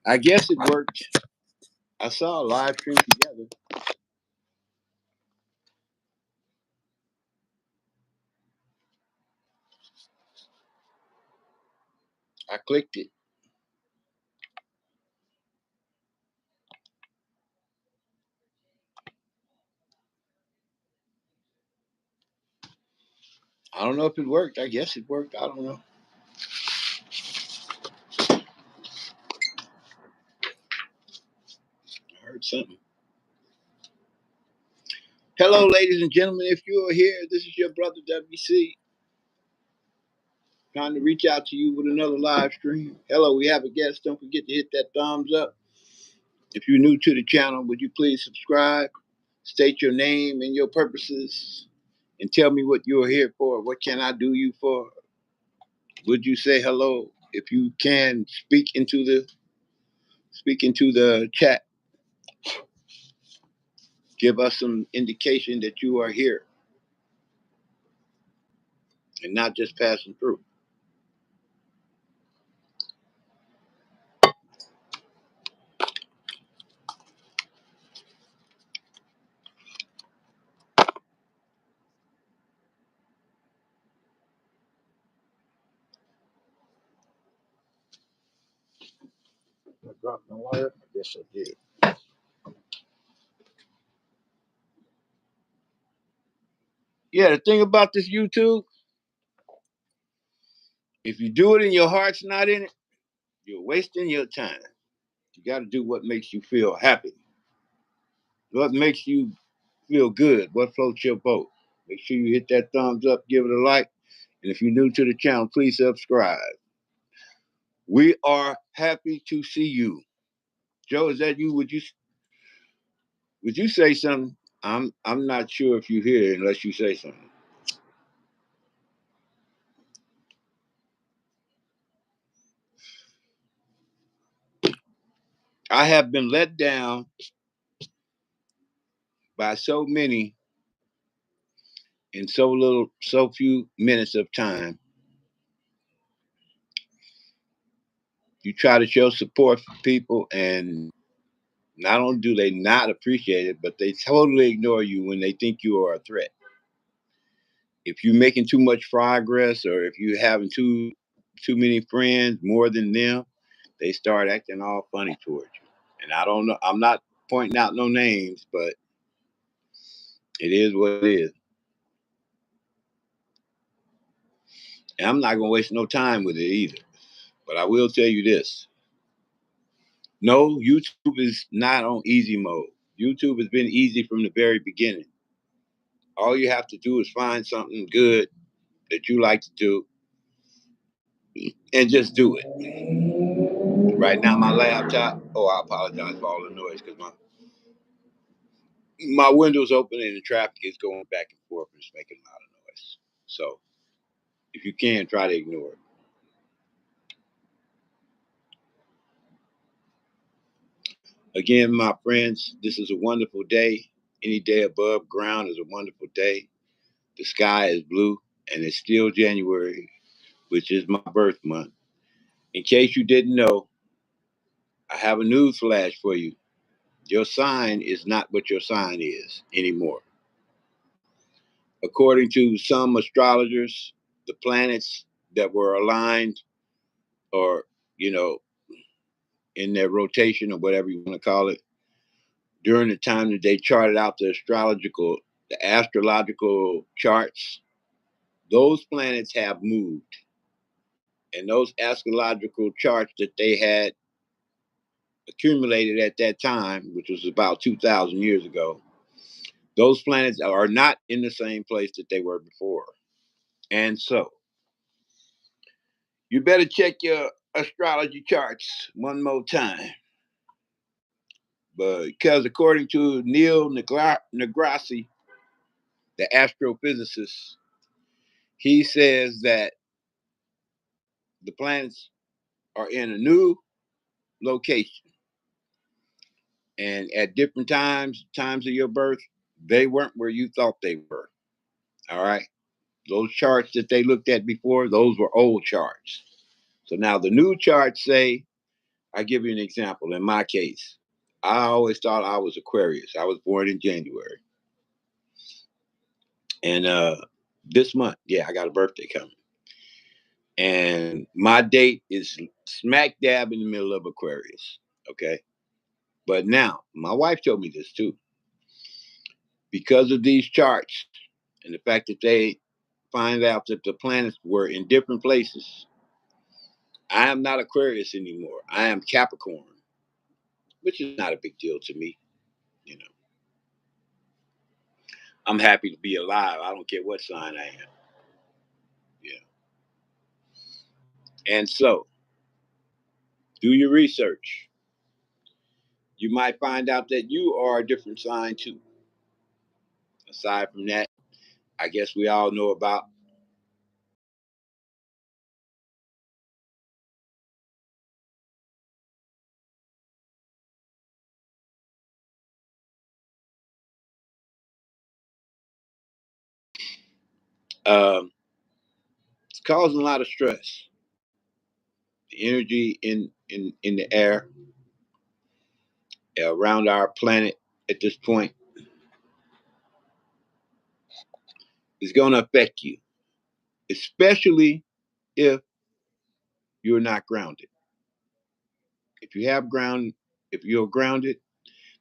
I guess it worked. I saw a live stream together. I clicked it. I don't know if it worked. I guess it worked. I don't know. I heard something. Hello, ladies and gentlemen. If you are here, this is your brother W.C. Trying to reach out to you with another live stream. Hello, we have a guest. Don't forget to hit that thumbs up. If you're new to the channel, would you please subscribe? State your name and your purposes, and tell me what you're here for. What can I do you for? Would you say hello? If you can, speak into the chat. Give us some indication that you are here and not just passing through. I dropped my wire. I guess I did. Yeah, the thing about this YouTube, if you do it and your heart's not in it, you're wasting your time. You got to do what makes you feel happy, what makes you feel good, what floats your boat. Make sure you hit that thumbs up, give it a like, and if you're new to the channel, please subscribe. We are happy to see you. Joe, is that you? Would you say something? I'm not sure if you hear it unless you say something. I have been let down by so many in so few minutes of time. You try to show support for people, and not only do they not appreciate it, but they totally ignore you when they think you are a threat. If you're making too much progress, or if you're having too many friends, more than them, they start acting all funny towards you. And I don't know. I'm not pointing out no names, but it is what it is. And I'm not gonna waste no time with it either. But I will tell you this: no, YouTube is not on easy mode. YouTube has been easy from the very beginning. All you have to do is find something good that you like to do and just do it. Right now, my laptop. Oh, I apologize for all the noise because my window's open and the traffic is going back and forth and it's making a lot of noise. So if you can, try to ignore it. Again, my friends, this is a wonderful day. Any day above ground is a wonderful day. The sky is blue and it's still January, which is my birth month. In case you didn't know, I have a news flash for you. Your sign is not what your sign is anymore. According to some astrologers, the planets that were aligned or, you know, in their rotation or whatever you want to call it, during the time that they charted out the astrological charts, those planets have moved. And those astrological charts that they had accumulated at that time, which was about 2,000 years ago, those planets are not in the same place that they were before. And so you better check your astrology charts one more time. Because according to Neil deGrasse, the astrophysicist, he says that the planets are in a new location. And at different times of your birth, they weren't where you thought they were. All right. Those charts that they looked at before, those were old charts. So now the new charts say I give you an example. In my case, I always thought I was Aquarius. I was born in January. And this month, yeah, I got a birthday coming. And my date is smack dab in the middle of Aquarius. Okay. But now, my wife told me this too. Because of these charts and the fact that they find out that the planets were in different places, I am not Aquarius anymore. I am Capricorn, which is not a big deal to me. You know, I'm happy to be alive. I don't care what sign I am. Yeah. And so, do your research. You might find out that you are a different sign too. Aside from that, I guess we all know about um, it's causing a lot of stress. The energy in the air around our planet at this point is going to affect you, especially if you're not grounded. If you have ground, if you're grounded,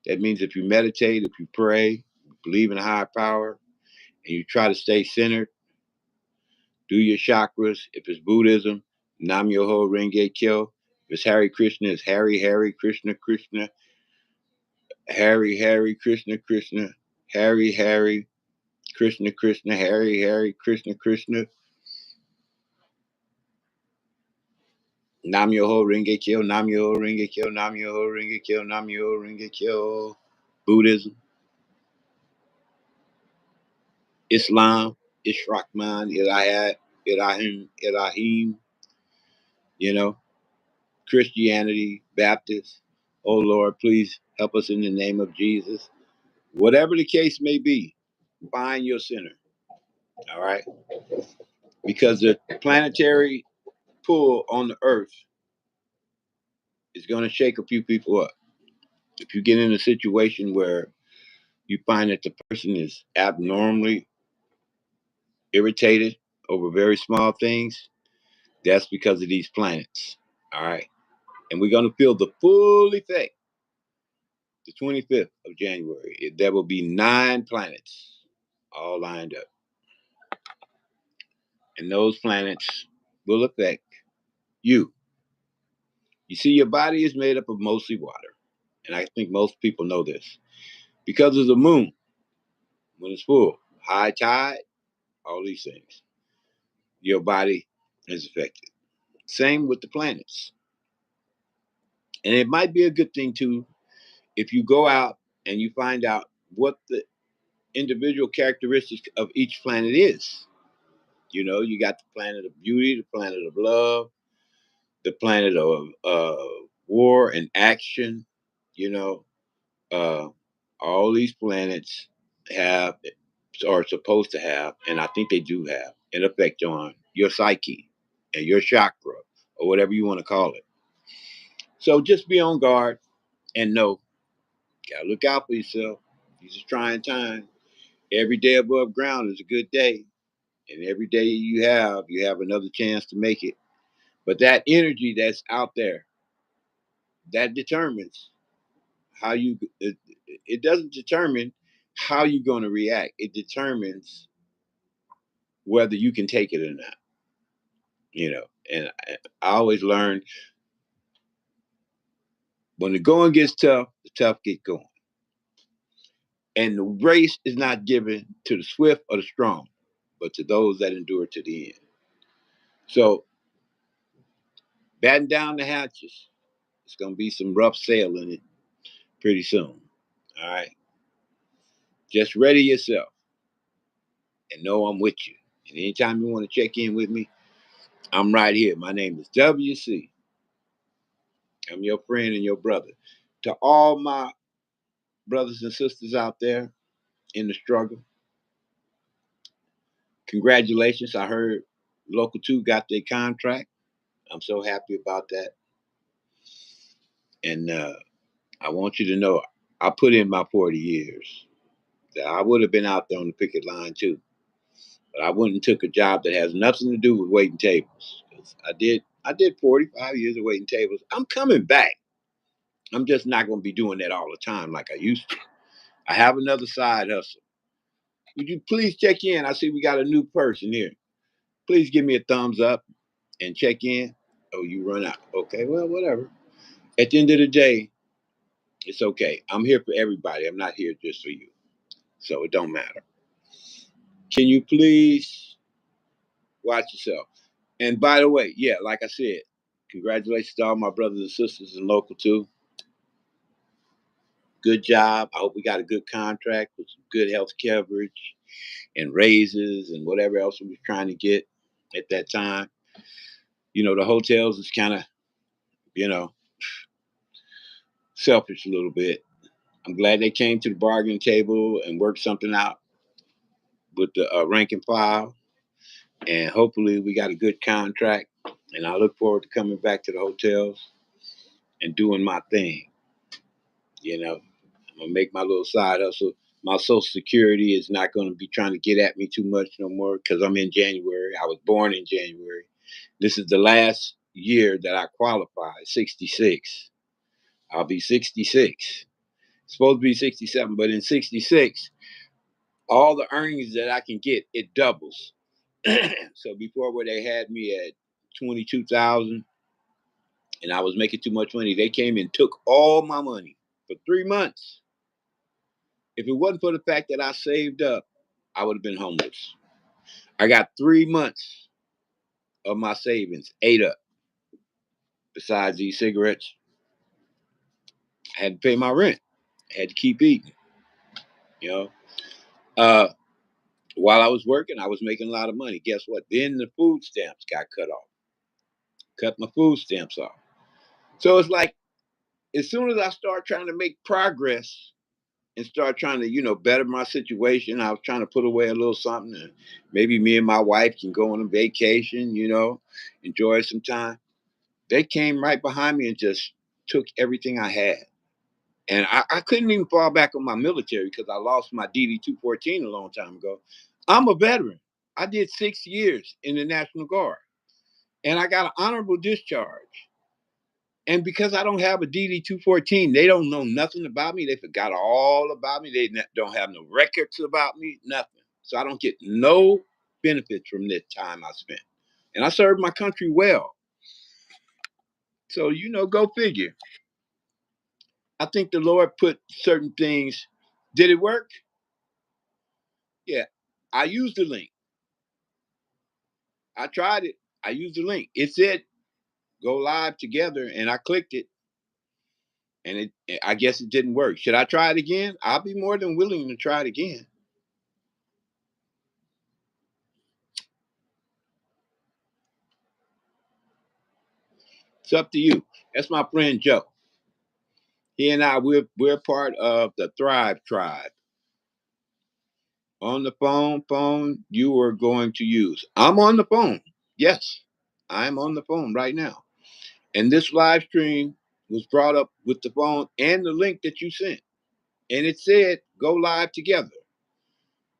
that means if you meditate, if you pray, believe in a higher power, and you try to stay centered, do your chakras. If it's Buddhism, Nam Myoho Renge Kyo. If it's Hare Krishna, it's Hari Krishna Krishna, Hari Krishna Krishna, Hari Krishna Krishna, Hari Krishna Krishna. Nam Myoho Renge Kyo, Nam Myoho Renge Kyo, Nam Myoho Renge Kyo, Nam Myoho Renge Kyo. Buddhism, Islam, Ishrakman, Ilahad, Ilahim, you know, Christianity, Baptist. Oh Lord, please help us in the name of Jesus. Whatever the case may be, find your center. All right. Because the planetary pull on the earth is going to shake a few people up. If you get in a situation where you find that the person is abnormally irritated over very small things, that's because of these planets. All right. And we're going to feel the full effect the 25th of January. There will be 9 planets all lined up. And those planets will affect you. You see, your body is made up of mostly water. And I think most people know this. Because of the moon, when it's full, high tide, all these things, your body is affected. Same with the planets. And it might be a good thing too if you go out and you find out what the individual characteristics of each planet is. You know, you got the planet of beauty, the planet of love, the planet of war and action. You know, uh, all these planets have are supposed to have, and I think they do have, an effect on your psyche and your chakra or whatever you want to call it. So just be on guard and know, gotta look out for yourself. These are trying times. Every day above ground is a good day. And every day you have another chance to make it. But that energy that's out there, that determines how it doesn't determine how you're going to react. It determines whether you can take it or not, you know. And I always learn when the going gets tough, the tough get going. And the race is not given to the swift or the strong, but to those that endure to the end. So batten down the hatches. It's going to be some rough sailing it pretty soon. All right. Just ready yourself and know I'm with you. And anytime you want to check in with me, I'm right here. My name is W.C. I'm your friend and your brother. To all my brothers and sisters out there in the struggle, congratulations. I heard Local 2 got their contract. I'm so happy about that. And I want you to know, I put in my 40 years. That I would have been out there on the picket line too, but I went and took a job that has nothing to do with waiting tables. 'Cause I did 45 years of waiting tables. I'm coming back. I'm just not going to be doing that all the time like I used to. I have another side hustle. Would you please check in? I see we got a new person here. Please give me a thumbs up and check in. Oh, you run out. Okay, well, whatever. At the end of the day, it's okay. I'm here for everybody. I'm not here just for you. So it don't matter. Can you please watch yourself? And by the way, yeah, like I said, congratulations to all my brothers and sisters in local too. Good job. I hope we got a good contract with some good health coverage and raises and whatever else we were trying to get at that time. The hotels is kind of, you know, selfish a little bit. I'm glad they came to the bargaining table and worked something out with the rank and file. And hopefully we got a good contract. And I look forward to coming back to the hotels and doing my thing. I'm gonna make my little side hustle. My Social Security is not gonna be trying to get at me too much no more because I'm in January. I was born in January. This is the last year that I qualify. 66. I'll be 66. Supposed to be 67, but in 66, all the earnings that I can get, it doubles. So before where they had me at 22,000 and I was making too much money, they came and took all my money for 3 months. If it wasn't for the fact that I saved up, I would have been homeless. I got 3 months of my savings ate up. Besides these cigarettes, I had to pay my rent. I had to keep eating. You know, uh, while I was working, I was making a lot of money. Guess what? Then the food stamps got cut off. Cut my food stamps off. So it's like as soon as I start trying to make progress and start trying to, better my situation, I was trying to put away a little something. And maybe me and my wife can go on a vacation, enjoy some time. They came right behind me and just took everything I had. And I couldn't even fall back on my military because I lost my DD 214 a long time ago. I'm a veteran. I did 6 years in the National Guard and I got an honorable discharge. And because I don't have a DD 214, they don't know nothing about me. They forgot all about me. They don't have no records about me, nothing. So I don't get no benefits from this time I spent. And I served my country well. So, go figure. I think the Lord put certain things. Did it work? Yeah. I used the link. I tried it. I used the link. It said go live together, and I clicked it, and I guess it didn't work. Should I try it again? I'll be more than willing to try it again. It's up to you. That's my friend Joe. He and I, we're part of the Thrive Tribe. On the phone you are going to use. I'm on the phone. Yes, I'm on the phone right now. And this live stream was brought up with the phone and the link that you sent. And it said go live together.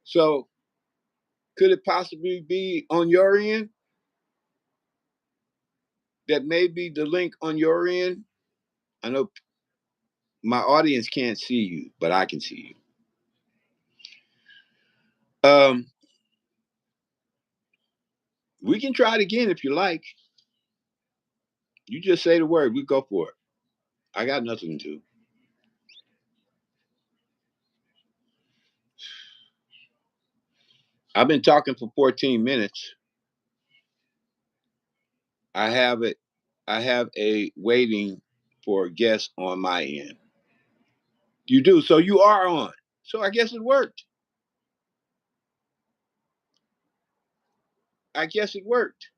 So could it possibly be on your end? That may be the link on your end. I know my audience can't see you, but I can see you. We can try it again if you like. You just say the word, we go for it. I got nothing to do. I've been talking for 14 minutes. I have it. I have a waiting for a guest on my end. You do. So you are on. So I guess it worked. I guess it worked.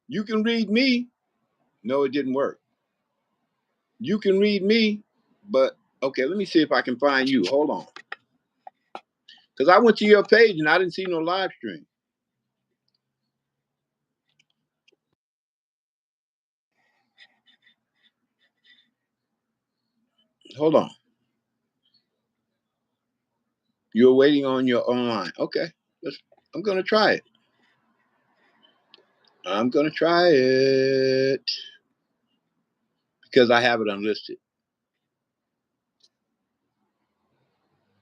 You can read me. No, it didn't work. You can read me, but okay, let me see if I can find you. Hold on. Because I went to your page and I didn't see no live stream. Hold on. You're waiting on your online. Okay. Let's, I'm going to try it. I'm going to try it because I have it unlisted.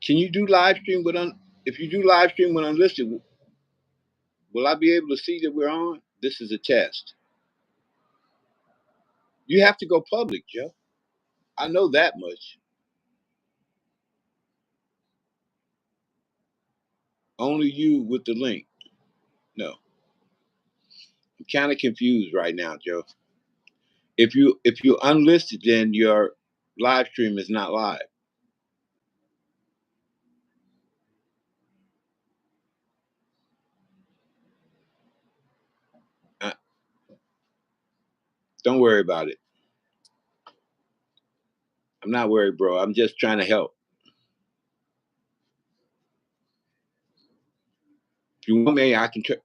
Can you do live stream with if you do live stream with unlisted, will I be able to see that we're on? This is a test. You have to go public, Joe. I know that much. Only you with the link. No. I'm kind of confused right now, Joe. If you unlisted, then your live stream is not live. Uh, don't worry about it. I'm not worried, bro. I'm just trying to help. If you want me, I can try.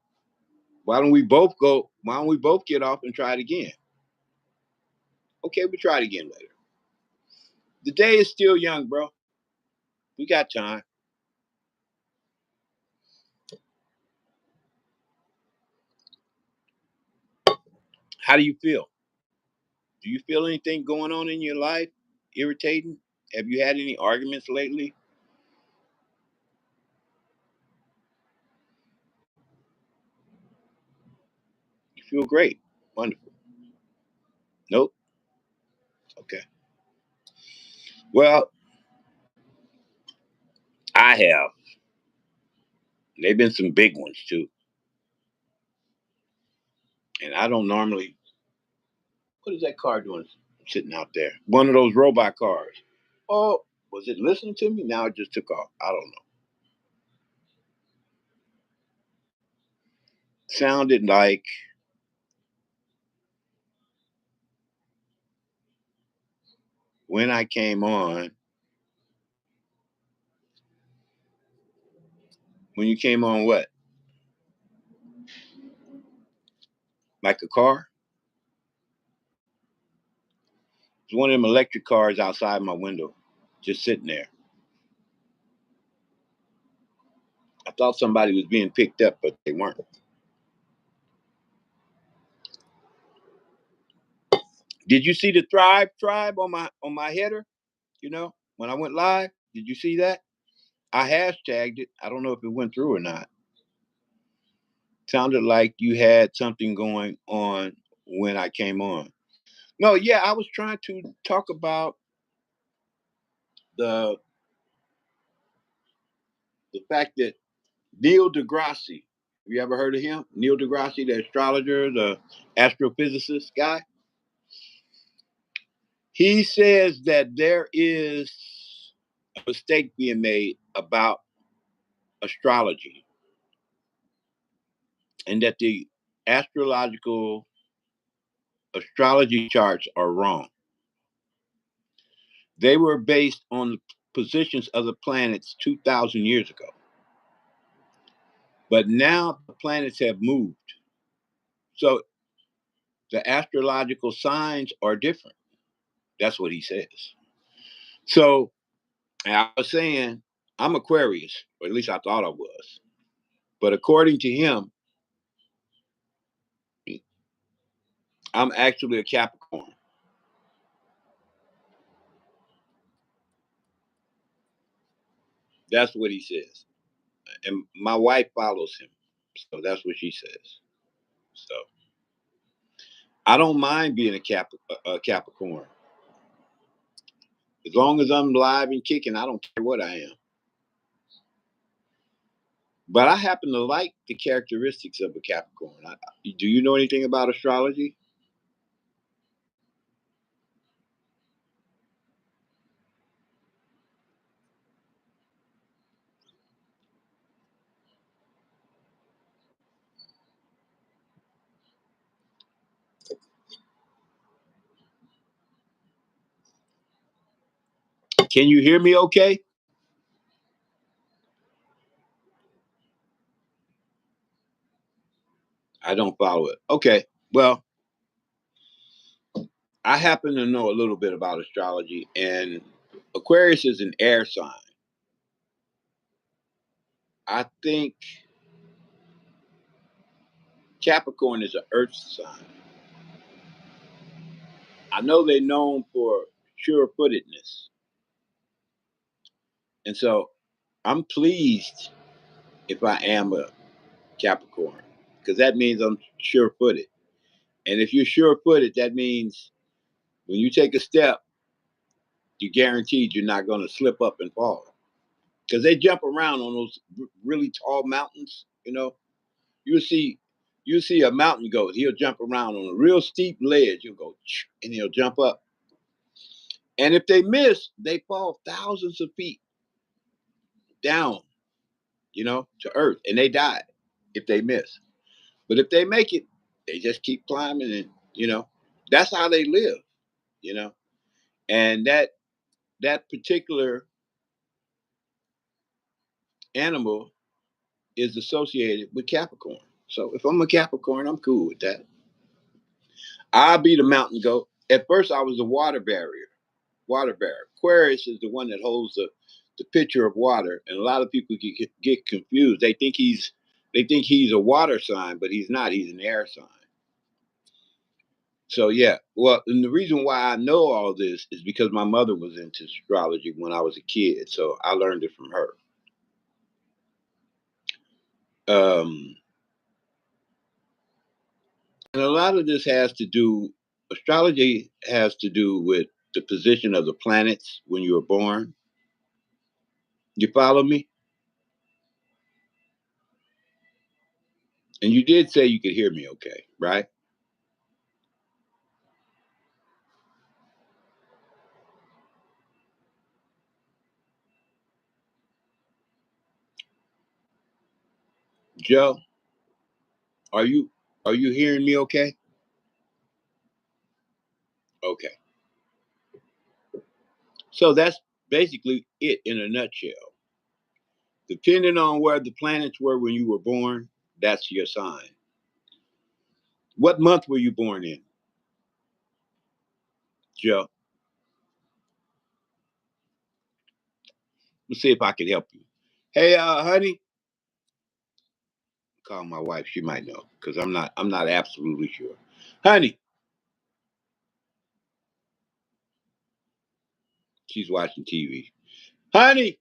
Why don't we both go? Why don't we both get off and try it again? Okay, we try it again later. The day is still young, bro. We got time. How do you feel? Do you feel anything going on in your life irritating? Have you had any arguments lately? You feel great. Wonderful. Nope. Okay. Well, I have. They've been some big ones too. And I don't normally. What is that car doing sitting out there? One of those robot cars. Oh, was it listening to me? Now it just took off. I don't know. Sounded like when I came on, when you came on what? Like a car? It's one of them electric cars outside my window, just sitting there. I thought somebody was being picked up, but they weren't. Did you see the Thrive Tribe on my header? You know, when I went live, did you see that? I hashtagged it. I don't know if it went through or not. Sounded like you had something going on when I came on. No, yeah, I was trying to talk about the the fact that Neil deGrasse. Have you ever heard of him? Neil deGrasse, the astrologer, the astrophysicist guy. He says that there is a mistake being made about astrology and that the astrological astrology charts are wrong. They were based on the positions of the planets 2,000 years ago. But now the planets have moved. So the astrological signs are different. That's what he says. So I was saying, I'm Aquarius, or at least I thought I was. But according to him, I'm actually a Capricorn. That's what he says. And my wife follows him. So that's what she says. So I don't mind being a Capricorn. As long as I'm live and kicking, I don't care what I am. But I happen to like the characteristics of a Capricorn. Do you know anything about astrology? Can you hear me okay? I don't follow it. Okay. Well, I happen to know a little bit about astrology, and Aquarius is an air sign. I think Capricorn is an earth sign. I know they're known for sure-footedness. And so I'm pleased if I am a Capricorn, because that means I'm sure-footed. And if you're sure-footed, that means when you take a step, you're guaranteed you're not going to slip up and fall. Because they jump around on those really tall mountains. You'll see you see a mountain goat. He'll jump around on a real steep ledge. He'll go and he'll jump up. And if they miss, they fall thousands of feet down, to earth, and they die if they miss. But if they make it, they just keep climbing, and that's how they live. You know, and that particular animal is associated with Capricorn. So if I'm a Capricorn, I'm cool with that. I'll be the mountain goat. At first, I was the water barrier. Water barrier. Aquarius is the one that holds the pitcher of water, and a lot of people get confused. They think he's a water sign, but he's not. He's an air sign. So yeah, well, and the reason why I know all this is because my mother was into astrology when I was a kid, so I learned it from her. Um, and a lot of this has to do. Astrology has to do with the position of the planets when you were born. You follow me? And you did say you could hear me okay, right? Joe, are you are you hearing me okay? Okay. So that's basically it in a nutshell. Depending on where the planets were when you were born, that's your sign. What month were you born in, Joe? Let's see if I can help you. Hey, honey, call my wife. She might know because I'm not absolutely sure. Honey, she's watching TV. Honey,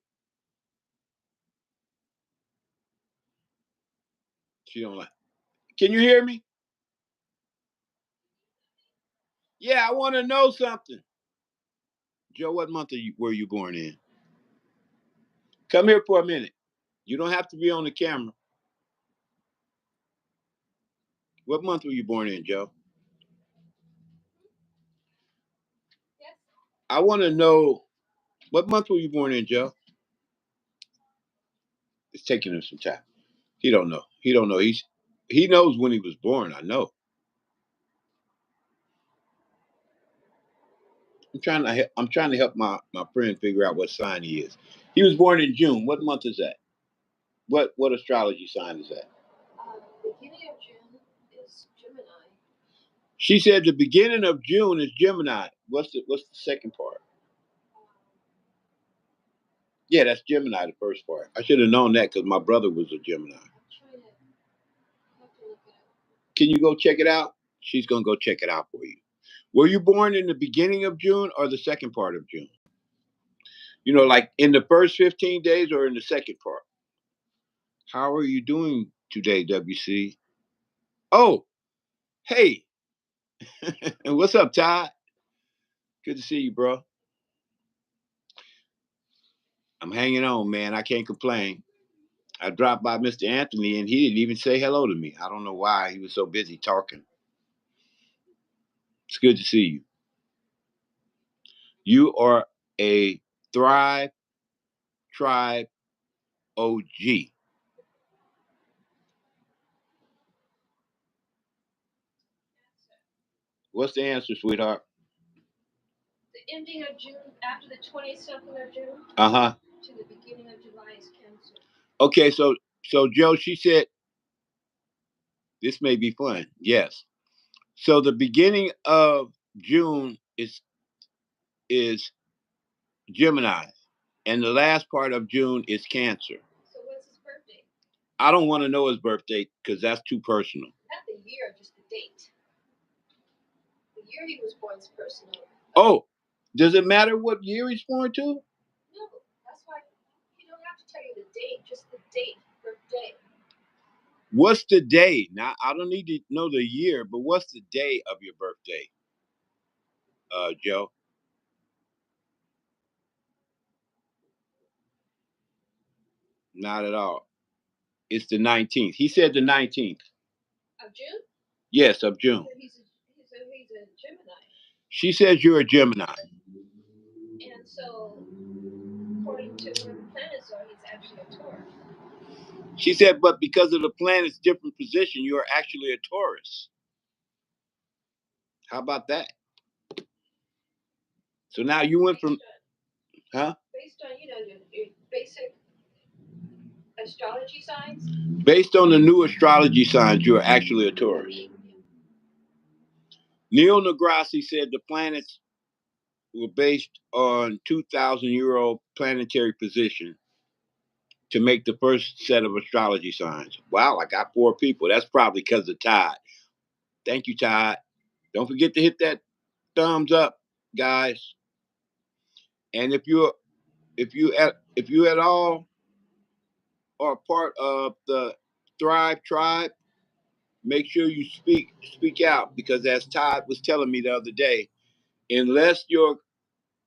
she don't like. Can you hear me? Yeah, I want to know something. Joe, what month were you born in? Come here for a minute. You don't have to be on the camera. What month were you born in, Joe? I want to know what month were you born in, Joe? It's taking him some time. He don't know. He don't know. He knows when he was born. I know. I'm trying to help my friend figure out what sign he is. He was born in June. What month is that? What astrology sign is that? Beginning of June is Gemini. She said the beginning of June is Gemini. What's the second part? Yeah, that's Gemini, the first part. I should have known that because my brother was a Gemini. Can you go check it out? She's gonna go check it out for you. Were you born in the beginning of June or the second part of June? Like in the first 15 days or in the second part? How are you doing today, WC? Oh, hey. And what's up, Todd? Good to see you, bro. I'm hanging on, man. I can't complain. I dropped by Mr. Anthony and he didn't even say hello to me. I don't know why. He was so busy talking. It's good to see you. You are a Thrive Tribe OG. What's the answer, sweetheart? The ending of June, after the 20th something of June. Uh-huh. To the beginning of July is Cancer. Okay, so Joe, she said this may be fun. Yes. So the beginning of June is Gemini. And the last part of June is Cancer. So what's his birthday? I don't want to know his birthday because that's too personal. Not the year, just the date. The year he was born is personal. Oh, does it matter what year he's born to? No, that's why you don't have to tell you the date, just the date, birthday. What's the day? Now, I don't need to know the year, but what's the day of your birthday, Joe? Not at all. It's the 19th. He said the 19th. Of June? Yes, of June. He's a Gemini. She says you're a Gemini. And so, according to where the planets are, he's actually a Taurus. She said, but because of the planet's different position, you're actually a Taurus. How about that? So now you went from, huh? Based on, your basic astrology signs? Based on the new astrology signs, you're actually a Taurus. Neil deGrasse said the planets were based on 2,000-year-old planetary position to make the first set of astrology signs. Wow, I got 4 people. That's probably because of Todd. Thank you, Todd. Don't forget to hit that thumbs up, guys. And if you at all are part of the Thrive Tribe, make sure you speak out, because as Todd was telling me the other day, unless your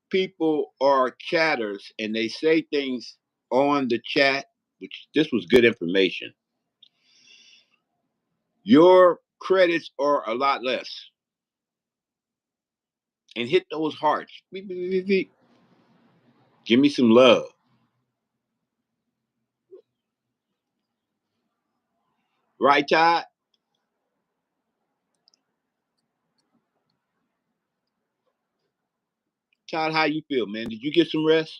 people are chatters and they say things on the chat, which this was good information, your credits are a lot less. And hit those hearts. Beep, beep, beep, beep. Give me some love. Right, Todd? Todd, how you feel, man? Did you get some rest?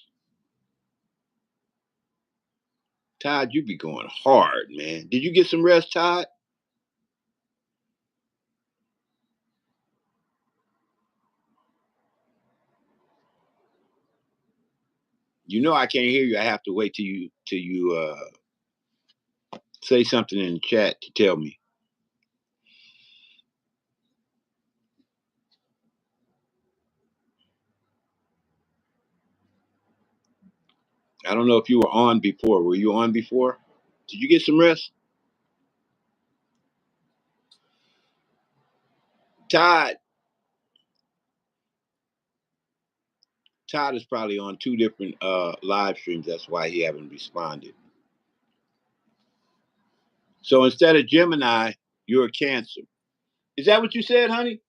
Todd, you be going hard, man. Did you get some rest, Todd? You know I can't hear you. I have to wait till you say something in the chat to tell me. I don't know if you were on before. Were you on before? Did you get some rest? Todd. Todd is probably on 2 different live streams. That's why he haven't responded. So instead of Gemini, you're a Cancer. Is that what you said, honey?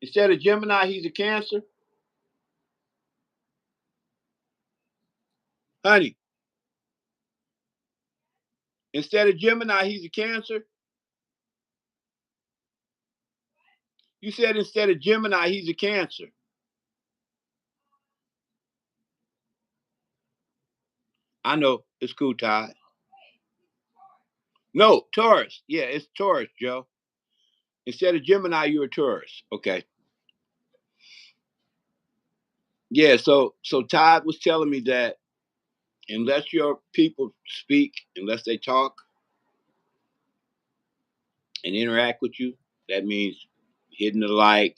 Instead of Gemini, he's a Cancer? Honey, instead of Gemini, he's a Cancer? You said instead of Gemini, he's a Cancer. I know. It's cool, Todd. No, Taurus. Yeah, it's Taurus, Joe. Instead of Gemini, you're a Taurus. Okay. Yeah, so Todd was telling me that unless your people speak, unless they talk and interact with you, that means hitting the like,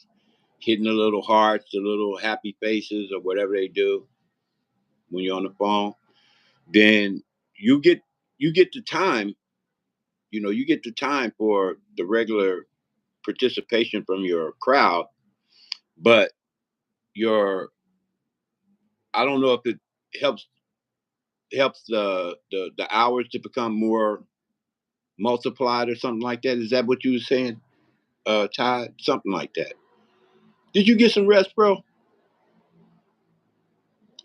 hitting the little hearts, the little happy faces, or whatever they do when you're on the phone, then you get the time. You get the time for the regular participation from your crowd, but your I don't know if it helps the hours to become more multiplied or something like that. Is that what you were saying, Todd? Something like that. Did you get some rest, bro?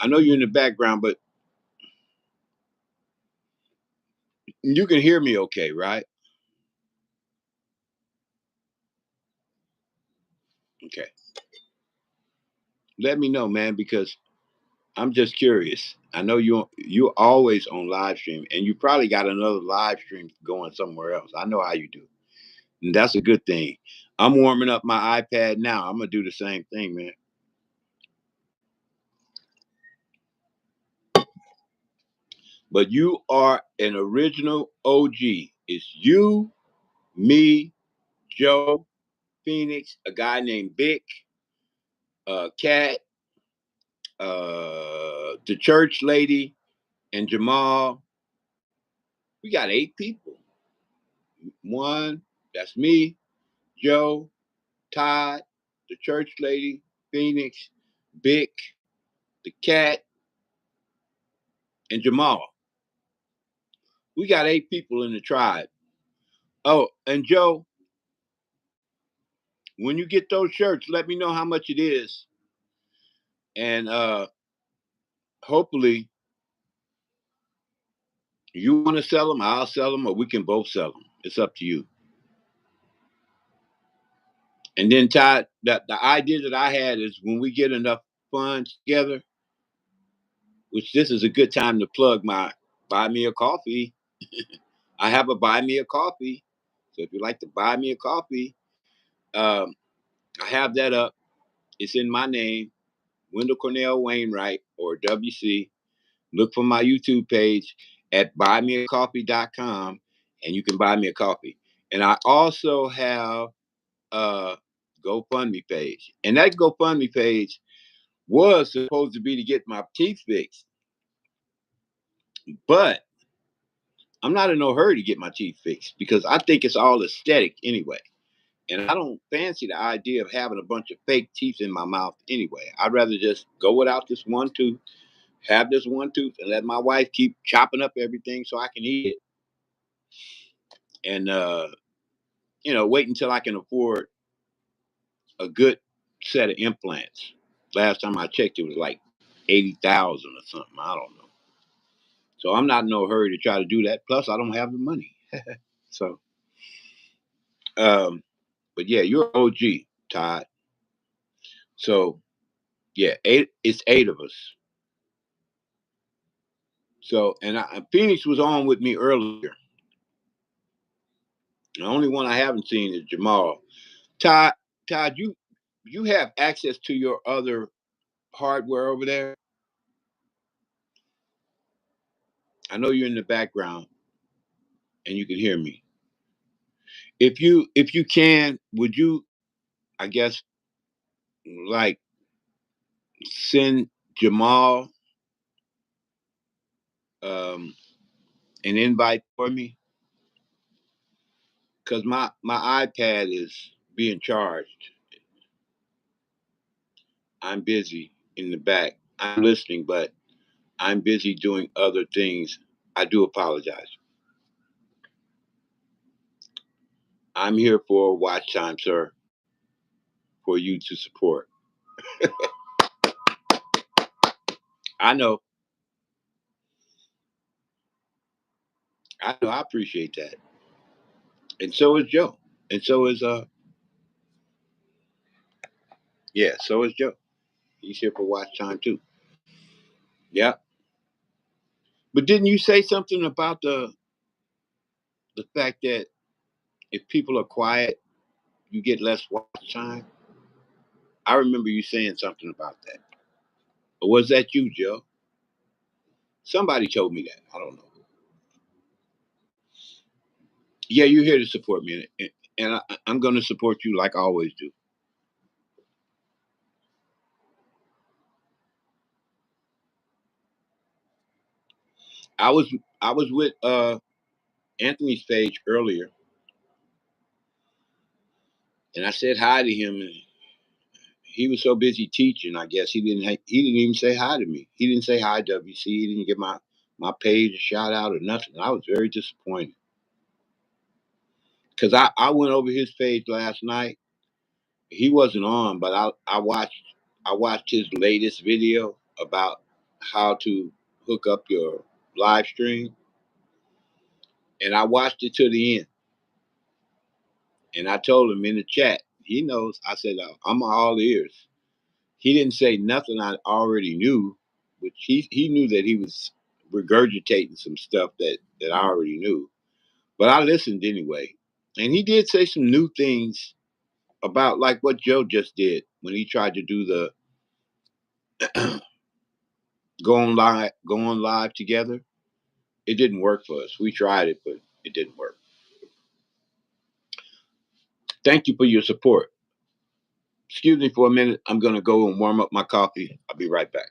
I know you're in the background, but you can hear me okay, right? Okay. Let me know, man, because I'm just curious. I know you're always on live stream, and you probably got another live stream going somewhere else. I know how you do, and that's a good thing. I'm warming up my iPad now. I'm gonna do the same thing, man. But you are an original OG. It's you, me, Joe, Phoenix, a guy named Vic, Cat, the church lady, and Jamal. We got 8 people. One, that's me, Joe, Todd, the church lady, Phoenix, Vic, the cat, and Jamal. We got 8 people in the tribe. Oh, and Joe, when you get those shirts, let me know how much it is. And hopefully you want to sell them, I'll sell them, or we can both sell them. It's up to you. And then Todd, the idea that I had is when we get enough funds together, which this is a good time to plug my buy me a coffee. I have a buy me a coffee. So if you'd like to buy me a coffee, um, I have that up. It's in my name, Wendell Cornell Wainwright or WC. Look for my YouTube page at buymeacoffee.com and you can buy me a coffee. And I also have a GoFundMe page. And that GoFundMe page was supposed to be to get my teeth fixed. But I'm not in no hurry to get my teeth fixed because I think it's all aesthetic anyway. And I don't fancy the idea of having a bunch of fake teeth in my mouth anyway. I'd rather just go without this one tooth, have this one tooth, and let my wife keep chopping up everything so I can eat it. And wait until I can afford a good set of implants. Last time I checked, it was like 80,000 or something. I don't know. So I'm not in no hurry to try to do that. Plus, I don't have the money. So, um, but yeah, you're OG, Todd. So yeah, it's 8 of us. So and Phoenix was on with me earlier. The only one I haven't seen is Jamal. Todd, Todd, you have access to your other hardware over there. I know you're in the background and you can hear me. If you can, would you, I guess, like send Jamal um, an invite for me? Because my iPad is being charged. I'm busy in the back. I'm listening, but I'm busy doing other things. I do apologize. I'm here for watch time, sir, for you to support. I know. I know. I appreciate that. And so is Joe. And so is yeah, so is Joe. He's here for watch time too. Yeah. But didn't you say something about the fact that if people are quiet, you get less watch time? I remember you saying something about that. Or was that you, Joe? Somebody told me that. I don't know. Yeah, you're here to support me, and I'm going to support you like I always do. I was I was with Anthony's page earlier, and I said hi to him, and he was so busy teaching. I guess he didn't even say hi to me. He didn't say hi, WC. He didn't give my page a shout out or nothing. I was very disappointed because I went over his page last night. He wasn't on, but I watched his latest video about how to hook up your live stream, and I watched it to the end. And I told him in the chat, he knows. I said, I'm all ears. He didn't say nothing I already knew, which he knew that he was regurgitating some stuff that I already knew. But I listened anyway. And he did say some new things about like what Joe just did when he tried to do the go on live together. it didn't work for us. We tried it, but it didn't work. Thank you for your support. Excuse me for a minute. I'm going to go and warm up my coffee. I'll be right back.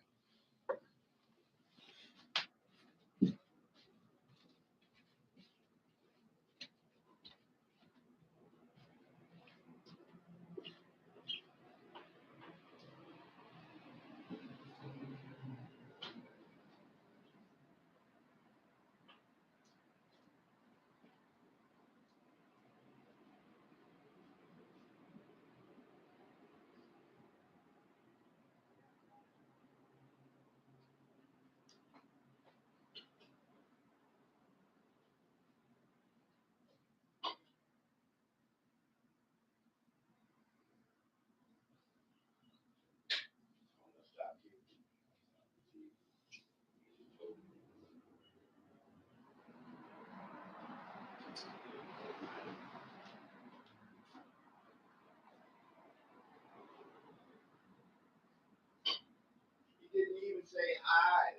He didn't even say hi.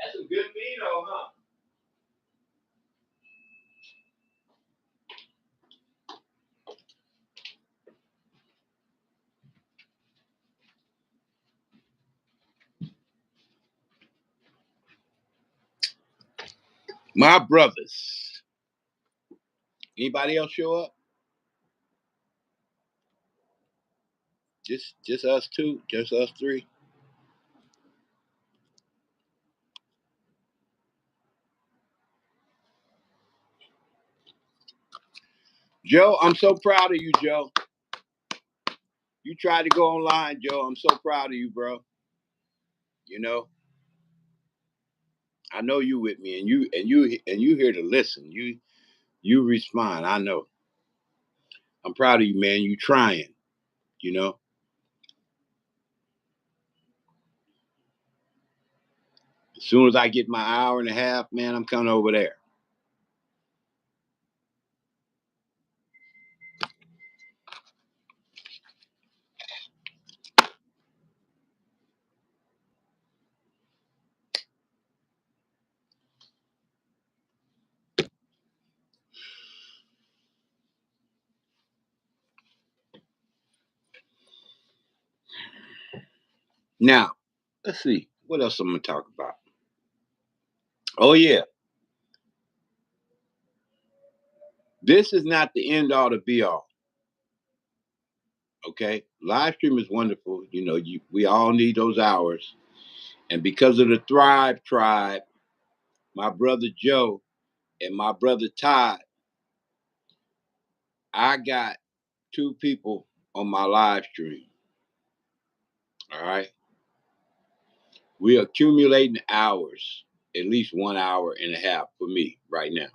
That's a good meal, huh? My brothers. Anybody else show up? Just us two? Just us three? Joe, I'm so proud of you, Joe. You tried to go online, Joe. I'm so proud of you, bro. You know, I know you with me, and you here to listen. You respond. I know. I'm proud of you, man. You trying. You know. As soon as I get my hour and a half, man, I'm coming over there. Now, let's see. What else I'm gonna talk about? Oh yeah, this is not the end all to be all. Okay, live stream is wonderful. You know, we all need those hours, and because of the Thrive Tribe, my brother Joe and my brother Todd, I got two people on my live stream. All right, we're accumulating hours, at least 1 hour and a half for me right now.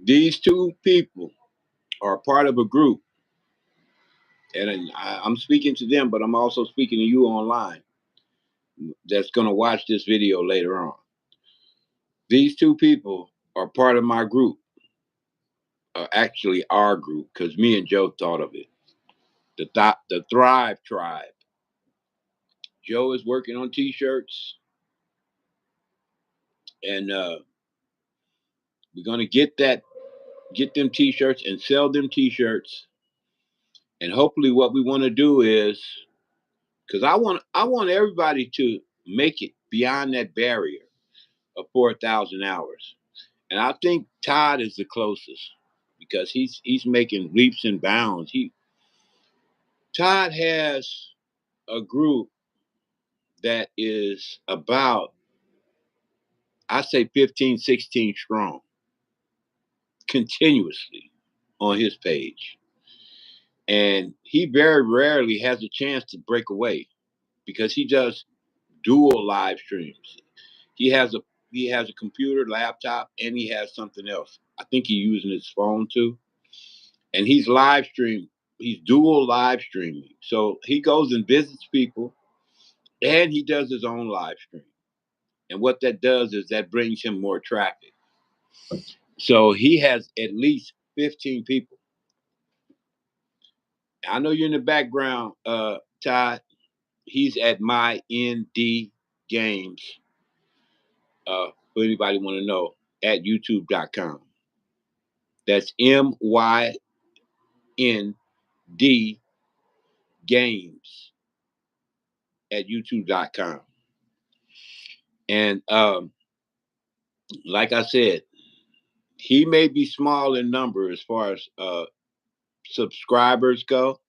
These two people are part of a group, and I'm speaking to them, but I'm also speaking to you online that's going to watch this video later on. These two people are part of my group, actually our group, because me and Joe thought of it. The Thrive Tribe. Joe is working on T-shirts, and we're gonna get them T-shirts and sell them T-shirts. And hopefully, what we want to do is, because I want everybody to make it beyond that barrier of 4,000 hours. And I think Todd is the closest because he's making leaps and bounds. Todd has a group that is about, I say 15, 16 strong continuously on his page. And he very rarely has a chance to break away because he does dual live streams. He has a he has a computer, laptop, and he has something else. I think he's using his phone too. And he's live stream. he's dual live streaming. So he goes and visits people, and he does his own live stream. And what that does is that brings him more traffic. So he has at least 15 people. I know you're in the background, Todd. He's at my ND Games. For anybody want to know, at youtube.com. That's MYND Games at youtube.com. And like I said, he may be small in number as far as subscribers go,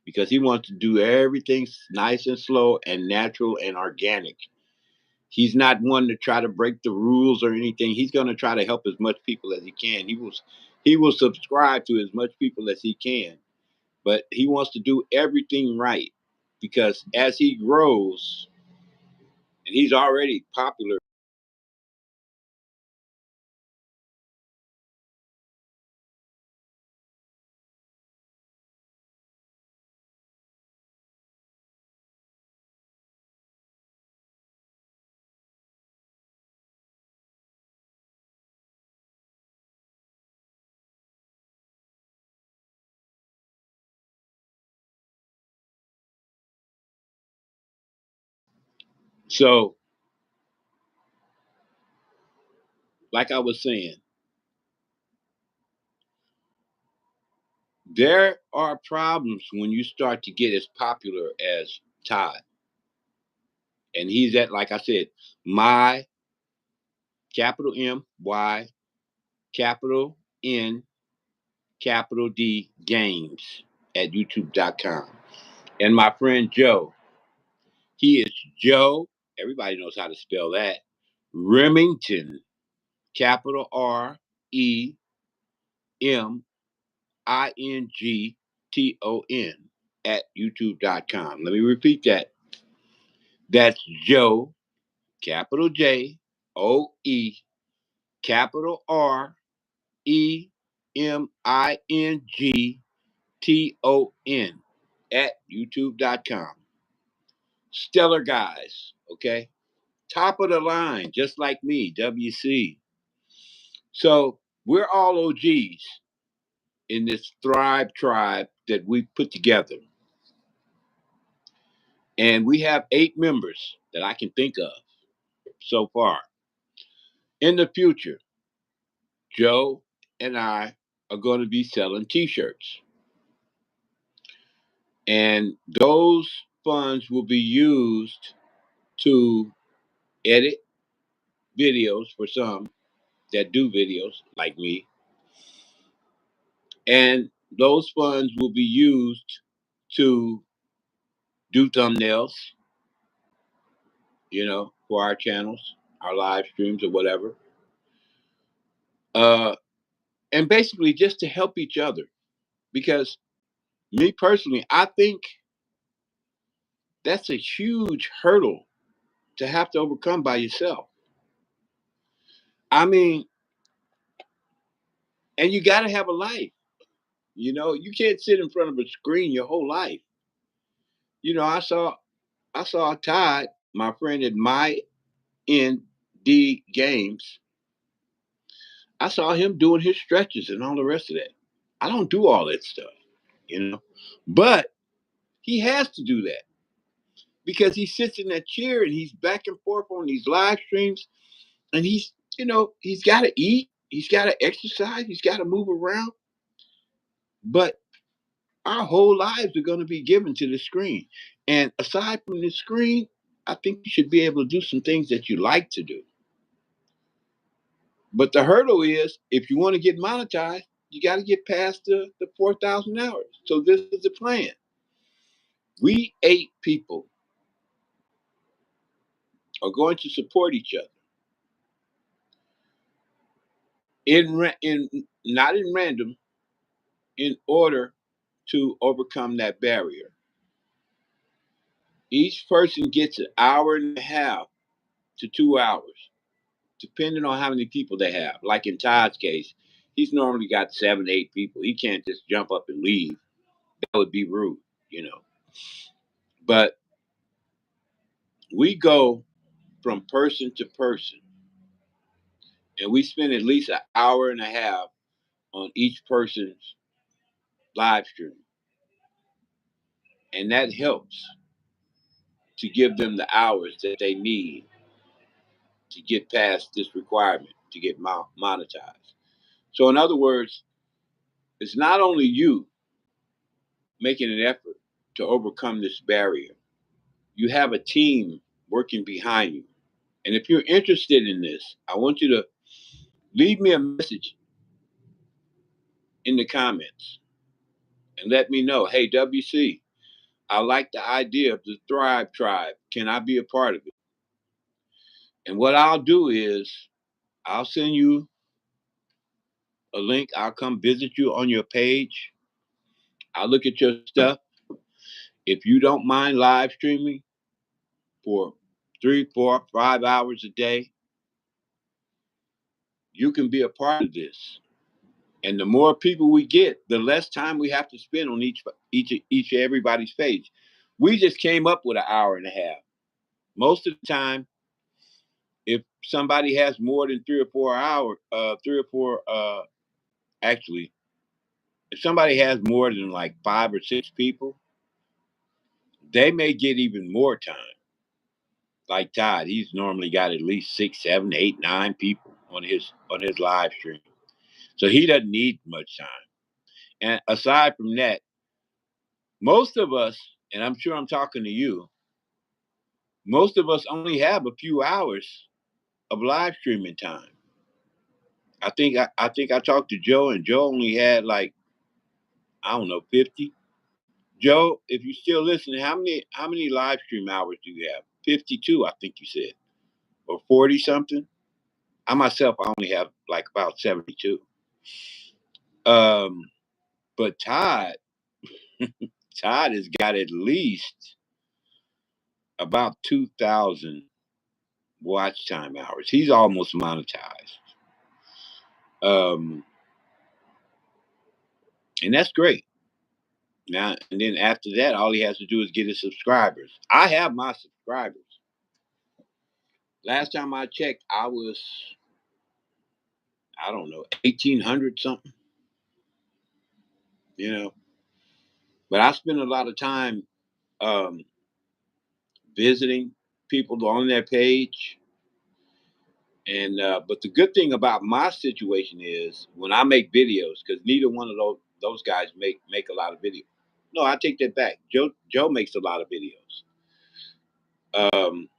because he wants to do everything nice and slow and natural and organic. He's not one to try to break the rules or anything. He's going to try to help as much people as he can. He will subscribe to as much people as he can, but he wants to do everything right, because as he grows, and he's already popular. So, like I was saying, there are problems when you start to get as popular as Todd. And he's at, like I said, my capital M, Y, capital N, capital D Games at youtube.com. And my friend Joe, he is Joe, everybody knows how to spell that, Remington, capital REMINGTON at youtube.com. Let me repeat that. That's Joe, capital JOE, capital REMINGTON at youtube.com. Stellar guys, okay? Top of the line, just like me, WC. So we're all OGs in this Thrive tribe that we put together. And we have 8 members that I can think of so far. In the future, Joe and I are going to be selling t-shirts. And those funds will be used to edit videos for some that do videos like me. And those funds will be used to do thumbnails, for our channels, our live streams or whatever. And basically just to help each other. Because me personally, I think that's a huge hurdle to have to overcome by yourself. I mean, and you got to have a life. You can't sit in front of a screen your whole life. I saw Todd, my friend at my ND Games. I saw him doing his stretches and all the rest of that. I don't do all that stuff. But he has to do that because he sits in that chair and he's back and forth on these live streams, and he's got to eat, he's got to exercise, he's got to move around. But our whole lives are going to be given to the screen. And aside from the screen, I think you should be able to do some things that you like to do. But the hurdle is, if you want to get monetized, you got to get past the 4,000 hours. So this is the plan. We 8 people are going to support each other in not in random, in order to overcome that barrier. Each person gets an hour and a half to 2 hours, depending on how many people they have. Like in Todd's case, he's normally got 7, 8 people. He can't just jump up and leave that would be rude, you know. But we go from person to person, and we spend at least an hour and a half on each person's live stream. And that helps to give them the hours that they need to get past this requirement to get monetized. So, in other words, it's not only you making an effort to overcome this barrier, you have a team working behind you. And if you're interested in this, I want you to leave me a message in the comments and let me know, hey, WC, I like the idea of the Thrive Tribe. Can I be a part of it? And what I'll do is I'll send you a link. I'll come visit you on your page. I'll look at your stuff. If you don't mind live streaming for 3, 4, 5 hours a day, you can be a part of this. And the more people we get, the less time we have to spend on each everybody's page. We just came up with an hour and a half. Most of the time, if somebody has more than 3 or 4 hours, actually, if somebody has more than like 5 or 6 people, they may get even more time. Like Todd, he's normally got at least 6, 7, 8, 9 people on his live stream, so he doesn't need much time. And aside from that, most of us, and I'm sure I'm talking to you, most of us only have a few hours of live streaming time. I think I talked to Joe, and Joe only had like, I don't know, 50. Joe, if you're still listening, how many live stream hours do you have? 52, I think you said, or 40 something. I myself, I only have like about 72. Um, but Todd has got at least about 2,000 watch time hours. He's almost monetized. Um, and that's great. Now and then after that, all he has to do is get his subscribers. I have my subscribers. Last time I checked, I was, I don't know, 1,800 something. You know, but I spend a lot of time um, visiting people on their page. And but the good thing about my situation is when I make videos, because neither one of those guys make a lot of videos. No, I take that back. Joe makes a lot of videos. Um,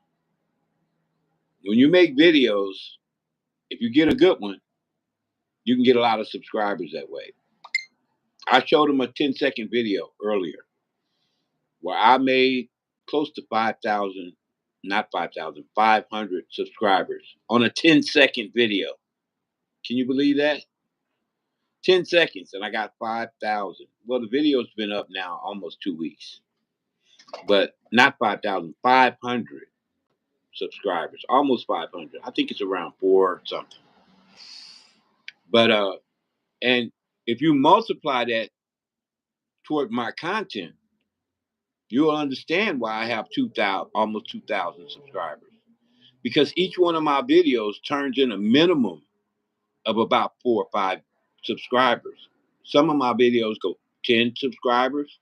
when you make videos, if you get a good one, you can get a lot of subscribers that way. I showed him a 10-second video earlier where I made close to 5,000, not 5,000, 500 subscribers on a 10-second video. Can you believe that? 10 seconds and I got 5,000. Well, the video's been up now almost 2 weeks, but not 5,000, 500 subscribers, almost 500. I think it's around 4 something. But, and if you multiply that toward my content, you'll understand why I have 2,000, almost 2,000 subscribers. Because each one of my videos turns in a minimum of about 4 or 5 subscribers. Some of my videos go 10 subscribers,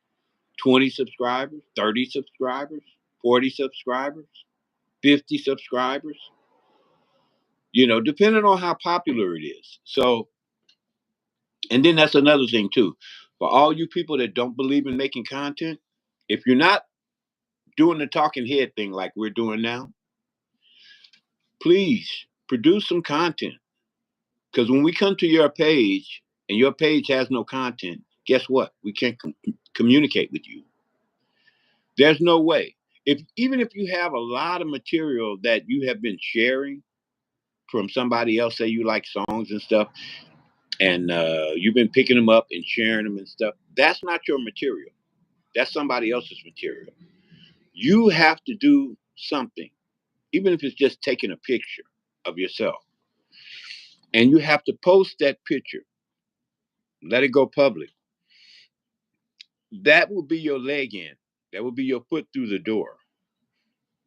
20 subscribers, 30 subscribers, 40 subscribers, 50 subscribers, depending on how popular it is. So, and then that's another thing too. For all you people that don't believe in making content, if you're not doing the talking head thing like we're doing now, please produce some content. Because when we come to your page and your page has no content, guess what? We can't communicate with you. There's no way. Even if you have a lot of material that you have been sharing from somebody else, say you like songs and stuff, and you've been picking them up and sharing them and stuff, that's not your material. That's somebody else's material. You have to do something, even if it's just taking a picture of yourself. And you have to post that picture. Let it go public. that will be your leg in. That will be your foot through the door.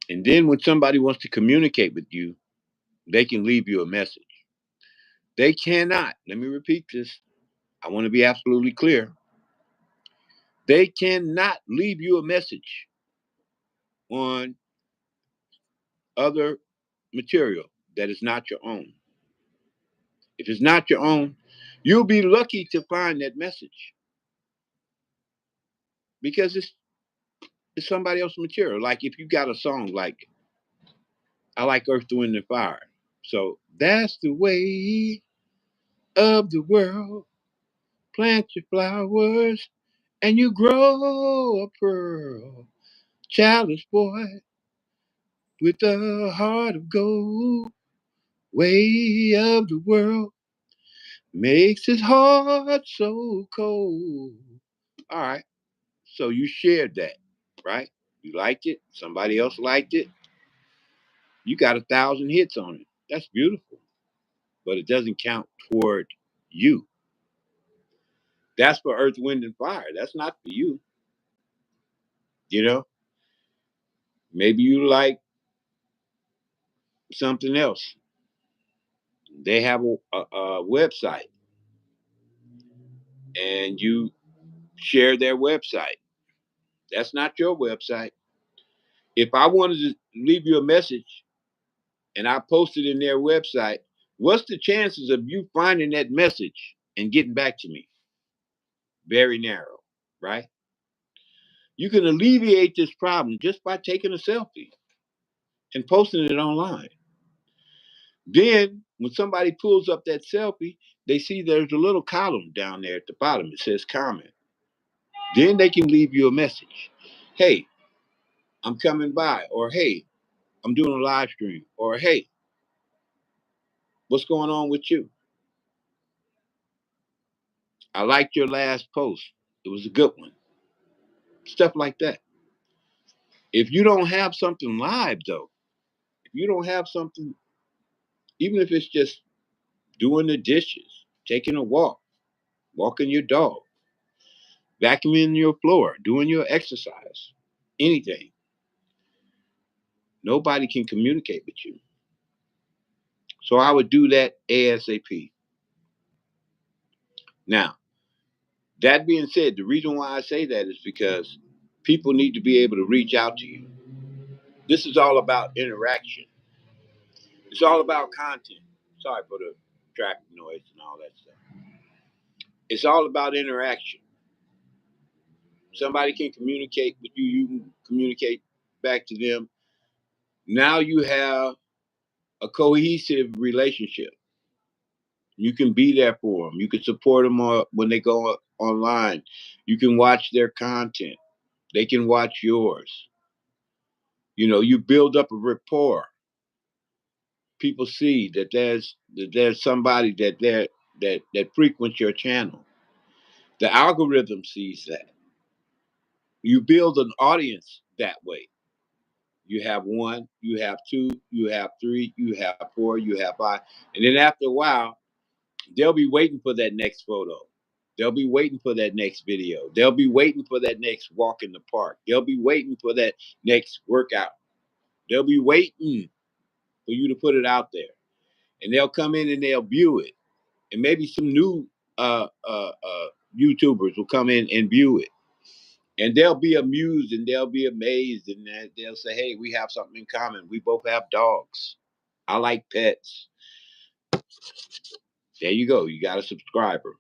And then when somebody wants to communicate with you, they can leave you a message. They cannot, let me repeat this. I want to be absolutely clear. They cannot leave you a message on other material that is not your own. If it's not your own, you'll be lucky to find that message because it's somebody else's material. Like if you got a song like I like Earth, Wind, and Fire. So that's the way of the world. Plant your flowers and you grow a pearl. Childish boy with a heart of gold. Way of the world makes his heart so cold. All right. So you shared that, right? You liked it. Somebody else liked it. You got 1,000 hits on it. That's beautiful. But it doesn't count toward you. That's for Earth, Wind, and Fire. That's not for you. You know, maybe you like something else. They have a website and you share their website. That's not your website. If I wanted to leave you a message and I posted in their website, what's the chances of you finding that message and getting back to me? Very narrow, right? You can alleviate this problem just by taking a selfie and posting it online. Then, when somebody pulls up that selfie, they see there's a little column down there at the bottom. It says comment. Then they can leave you a message. Hey, I'm coming by. Or hey, I'm doing a live stream. Or hey, what's going on with you? I liked your last post. It was a good one. Stuff like that. If you don't have something live, though, if you don't have something, even if it's just doing the dishes, taking a walk, walking your dog, vacuuming your floor, doing your exercise, anything, nobody can communicate with you. So I would do that ASAP. Now, that being said, the reason why I say that is because people need to be able to reach out to you. This is all about interaction. It's all about content. Sorry for the traffic noise and all that stuff. It's all about interaction. Somebody can communicate with you, you can communicate back to them. Now you have a cohesive relationship. You can be there for them. You can support them when they go online. You can watch their content. They can watch yours. You know, you build up a rapport. People see that there's somebody that frequents your channel. The algorithm sees that. You build an audience that way. You have one, you have two, you have three, you have four, you have five. And then after a while, they'll be waiting for that next photo. They'll be waiting for that next video. They'll be waiting for that next walk in the park. They'll be waiting for that next workout. They'll be waiting for you to put it out there. And they'll come in and they'll view it. And maybe some new YouTubers will come in and view it. And they'll be amused and they'll be amazed. And they'll say, hey, we have something in common. We both have dogs. I like pets. There you go. You got a subscriber.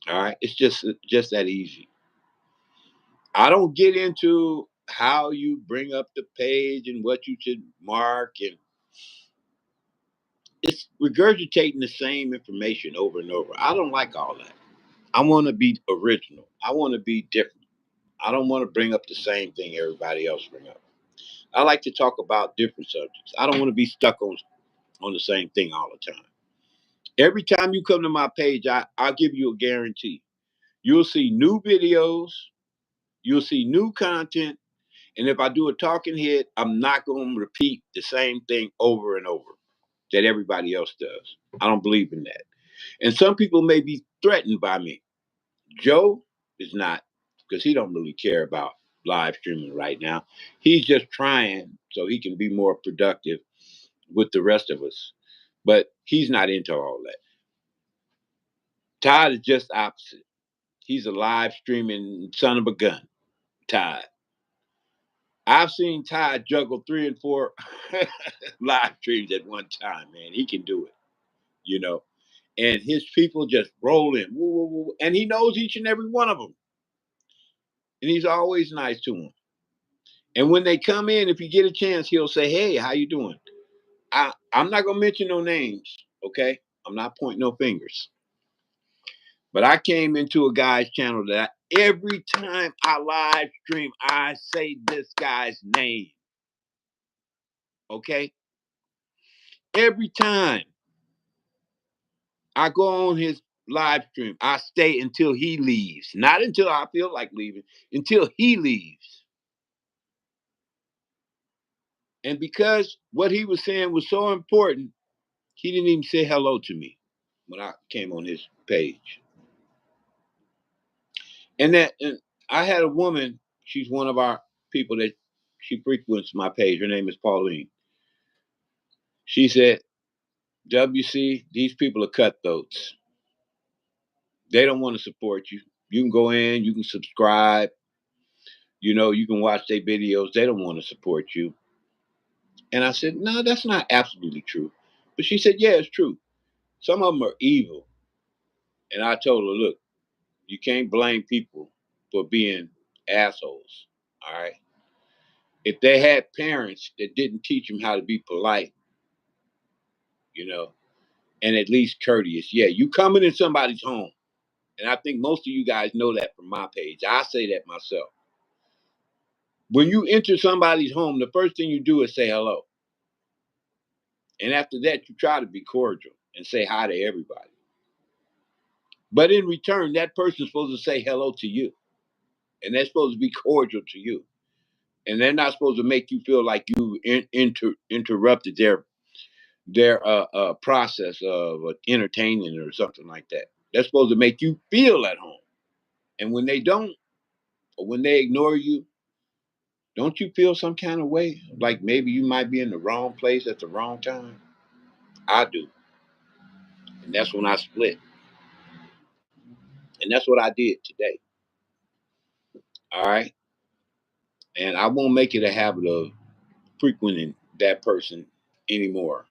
All right. It's just that easy. I don't get into how you bring up the page and what you should mark, and it's regurgitating the same information over and over. I don't like all that. I want to be original. I want to be different. I don't want to bring up the same thing everybody else bring up. I like to talk about different subjects. I don't want to be stuck on the same thing all the time. Every time you come to my page, I'll give you a guarantee. You'll see new videos, you'll see new content, and if I do a talking head, I'm not going to repeat the same thing over and over that everybody else does. I don't believe in that. And some people may be threatened by me. Joe, is not, because he don't really care about live streaming right now. He's just trying so he can be more productive with the rest of us. But he's not into all that. Todd is just opposite. He's a live streaming son of a gun. Todd. I've seen Todd juggle 3 and 4 live streams at one time, man. He can do it, you know. And his people just roll in. Woo, woo, woo, and he knows each and every one of them. And he's always nice to them. And when they come in, if you get a chance, he'll say, "Hey, how you doing?" I'm not gonna mention no names, okay? I'm not pointing no fingers. But I came into a guy's channel that every time I live stream, I say this guy's name. Okay? Every time I go on his live stream, I stay until he leaves. Not until I feel like leaving, until he leaves. And because what he was saying was so important, he didn't even say hello to me when I came on his page. And I had a woman, she's one of our people that she frequents my page. Her name is Pauline. She said, WC, these people are cutthroats. They don't want to support you. You can go in, you can subscribe, you can watch their videos. They don't want to support you. And I said, no, that's not absolutely true. But she said, yeah, it's true. Some of them are evil. And I told her, look, you can't blame people for being assholes. All right. If they had parents that didn't teach them how to be polite, you know, and at least courteous, yeah, you coming in somebody's home. And I think most of you guys know that from my page. I say that myself. When you enter somebody's home, the first thing you do is say hello. And after that, you try to be cordial and say hi to everybody. But in return, that person's supposed to say hello to you. And they're supposed to be cordial to you. And they're not supposed to make you feel like you interrupted their process of entertaining or something like that. They're supposed to make you feel at home. And when they don't, or when they ignore you, don't you feel some kind of way? Like maybe you might be in the wrong place at the wrong time? I do. And that's when I split. And that's what I did today. All right. And I won't make it a habit of frequenting that person anymore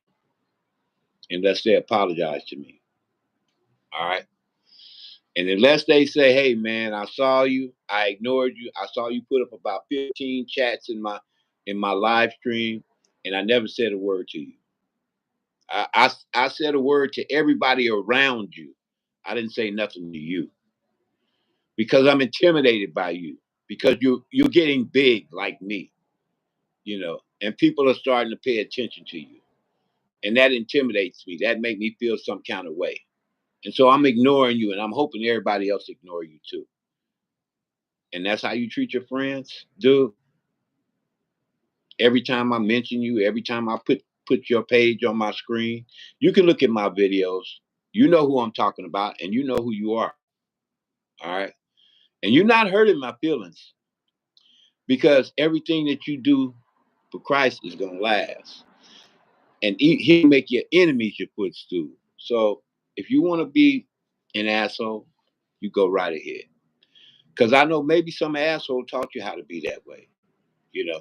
unless they apologize to me. All right. And unless they say, hey man, I saw you, I ignored you, I saw you put up about 15 chats in my live stream, and I never said a word to you. I said a word to everybody around you. I didn't say nothing to you because I'm intimidated by you, because you're getting big like me, and people are starting to pay attention to you. And that intimidates me. That makes me feel some kind of way. And so I'm ignoring you, and I'm hoping everybody else ignore you too. And that's how you treat your friends, dude. Every time I mention you, every time I put your page on my screen, you can look at my videos. You know who I'm talking about, and you know who you are. All right. And you're not hurting my feelings because everything that you do for Christ is going to last. And he'll make your enemies your footstool. So if you want to be an asshole, you go right ahead. Because I know maybe some asshole taught you how to be that way. You know,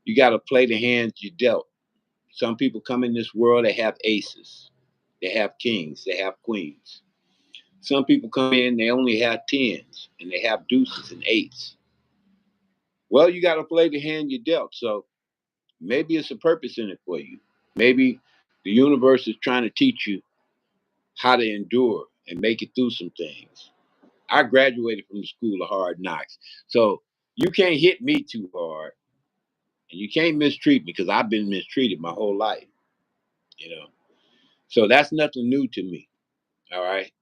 you got to play the hands you dealt. Some people come in this world, they have aces, they have kings, they have queens. Some people come in, they only have tens, and they have deuces and eights. Well, you got to play the hand you dealt. So maybe it's a purpose in it for you. Maybe the universe is trying to teach you how to endure and make it through some things. I graduated from the school of hard knocks. So you can't hit me too hard, and you can't mistreat me because I've been mistreated my whole life, you know. So that's nothing new to me. All right.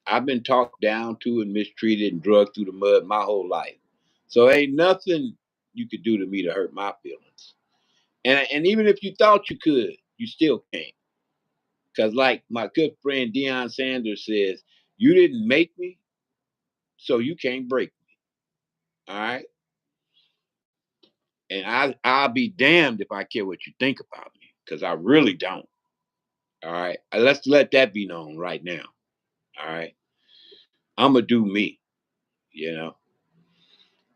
I've been talked down to and mistreated and drugged through the mud my whole life. So ain't nothing you could do to me to hurt my feelings. And even if you thought you could, you still can't. Because like my good friend Deion Sanders says, you didn't make me, so you can't break me. All right. And I'll be damned if I care what you think about me, because I really don't. All right. Let's let that be known right now. All right. I'm gonna do me, you know.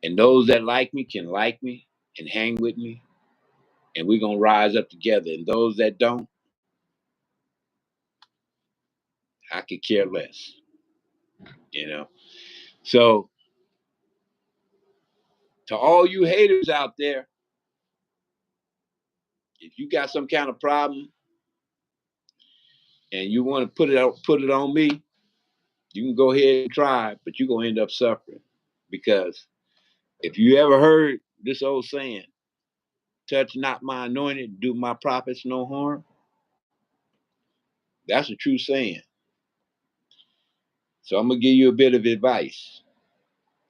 And those that like me can like me and hang with me, and we're gonna rise up together. And those that don't, I could care less, you know. So to all you haters out there, if you got some kind of problem and you want to put it on me, you can go ahead and try, but you're gonna end up suffering. Because if you ever heard this old saying, touch not my anointed, do my prophets no harm, that's a true saying. So I'm gonna give you a bit of advice.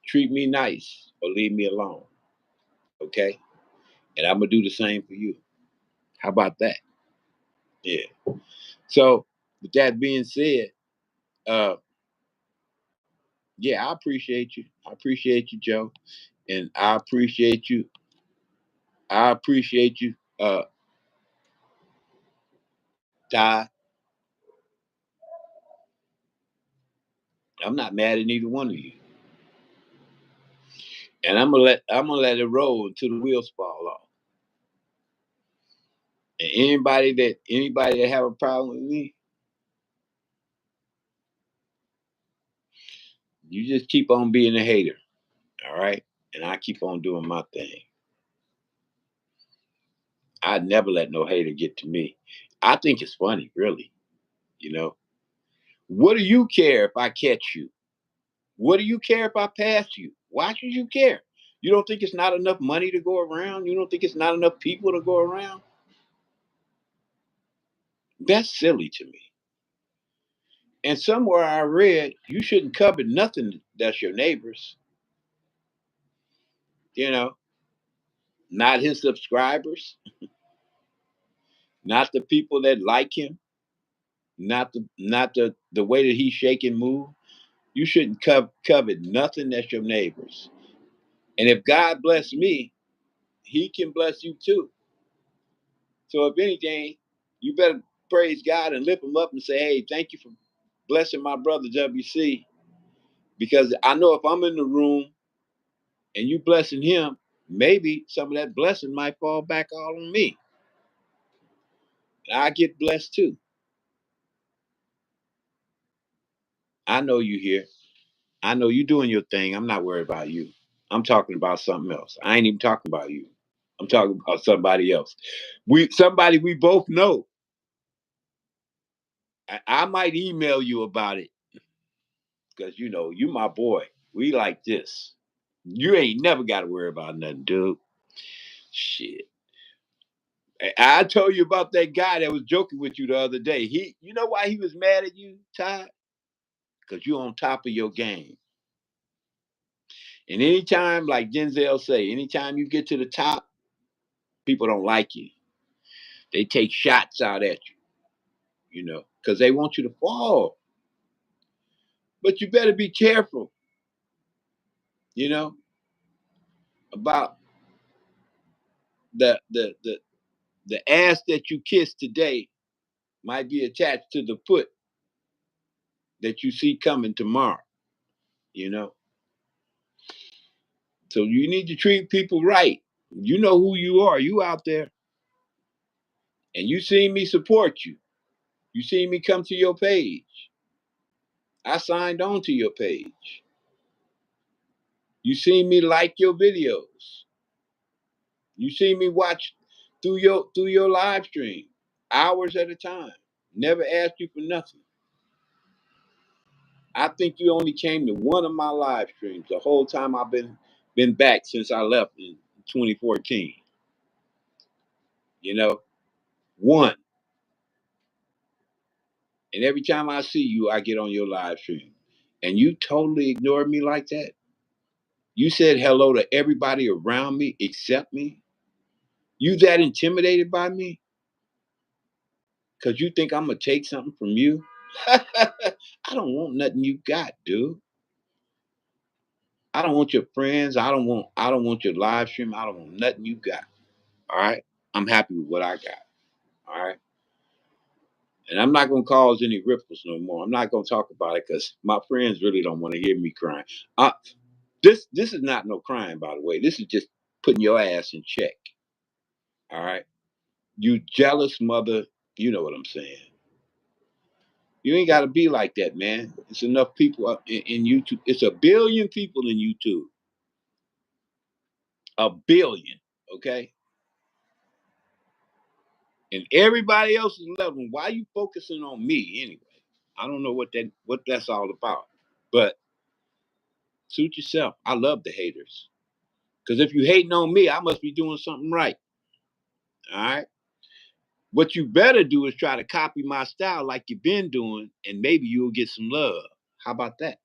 Treat me nice or leave me alone. Okay? And I'm gonna do the same for you. How about that? Yeah. So with that being said, uh yeah, I appreciate you. I appreciate you, Joe. And I appreciate you, Ty. I'm not mad at neither one of you. And I'm gonna let it roll until the wheels fall off. And anybody that have a problem with me, you just keep on being a hater. All right? And I keep on doing my thing. I never let no hater get to me. I think it's funny, really. You know, what do you care if I catch you? What do you care if I pass you? Why should you care? You don't think it's not enough money to go around? You don't think it's not enough people to go around? That's silly to me. And somewhere I read you shouldn't covet nothing that's your neighbor's, you know, not his subscribers, not the people that like him, not the way that he shake and move. You shouldn't covet nothing that's your neighbor's. And if God bless me, he can bless you too. So if anything, you better praise God and lift him up and say, hey, thank you for blessing my brother WC. Because I know if I'm in the room and you blessing him, maybe some of that blessing might fall back all on me. And I get blessed too. I know you here. I know you doing your thing. I'm not worried about you. I'm talking about something else. I ain't even talking about you. I'm talking about somebody else. Somebody we both know. I might email you about it because you my boy. We like this. You ain't never got to worry about nothing, dude. Shit. I told you about that guy that was joking with you the other day. You know why he was mad at you, Todd? Because you're on top of your game. And anytime, like Denzel say, anytime you get to the top, people don't like you. They take shots out at you, because they want you to fall. But you better be careful, you know, about the the ass that you kiss today might be attached to the foot that you see coming tomorrow, you know. So you need to treat people right. You know who you are. You out there. And you seen me support you. You seen me come to your page. I signed on to your page. You seen me like your videos. You seen me watch through your live stream hours at a time. Never asked you for nothing. I think you only came to one of my live streams the whole time I've been back since I left in 2014. You know, one. And every time I see you, I get on your live stream. And you totally ignored me like that. You said hello to everybody around me except me. You that intimidated by me? Because you think I'm going to take something from you? I don't want nothing you got, dude. I don't want your friends. I don't want your live stream. I don't want nothing you got. All right. I'm happy with what I got. All right. And I'm not gonna cause any ripples no more. I'm not gonna talk about it because my friends really don't want to hear me crying. Uh, this is not no crying, by the way. This is just putting your ass in check. All right. You jealous mother, you know what I'm saying. You ain't got to be like that, man. It's enough people up in YouTube. It's a billion people in YouTube. A billion, okay? And everybody else is loving. Why are you focusing on me anyway? I don't know what that's all about. But suit yourself. I love the haters. Because if you hating on me, I must be doing something right. All right. What you better do is try to copy my style like you've been doing, and maybe you'll get some love. How about that?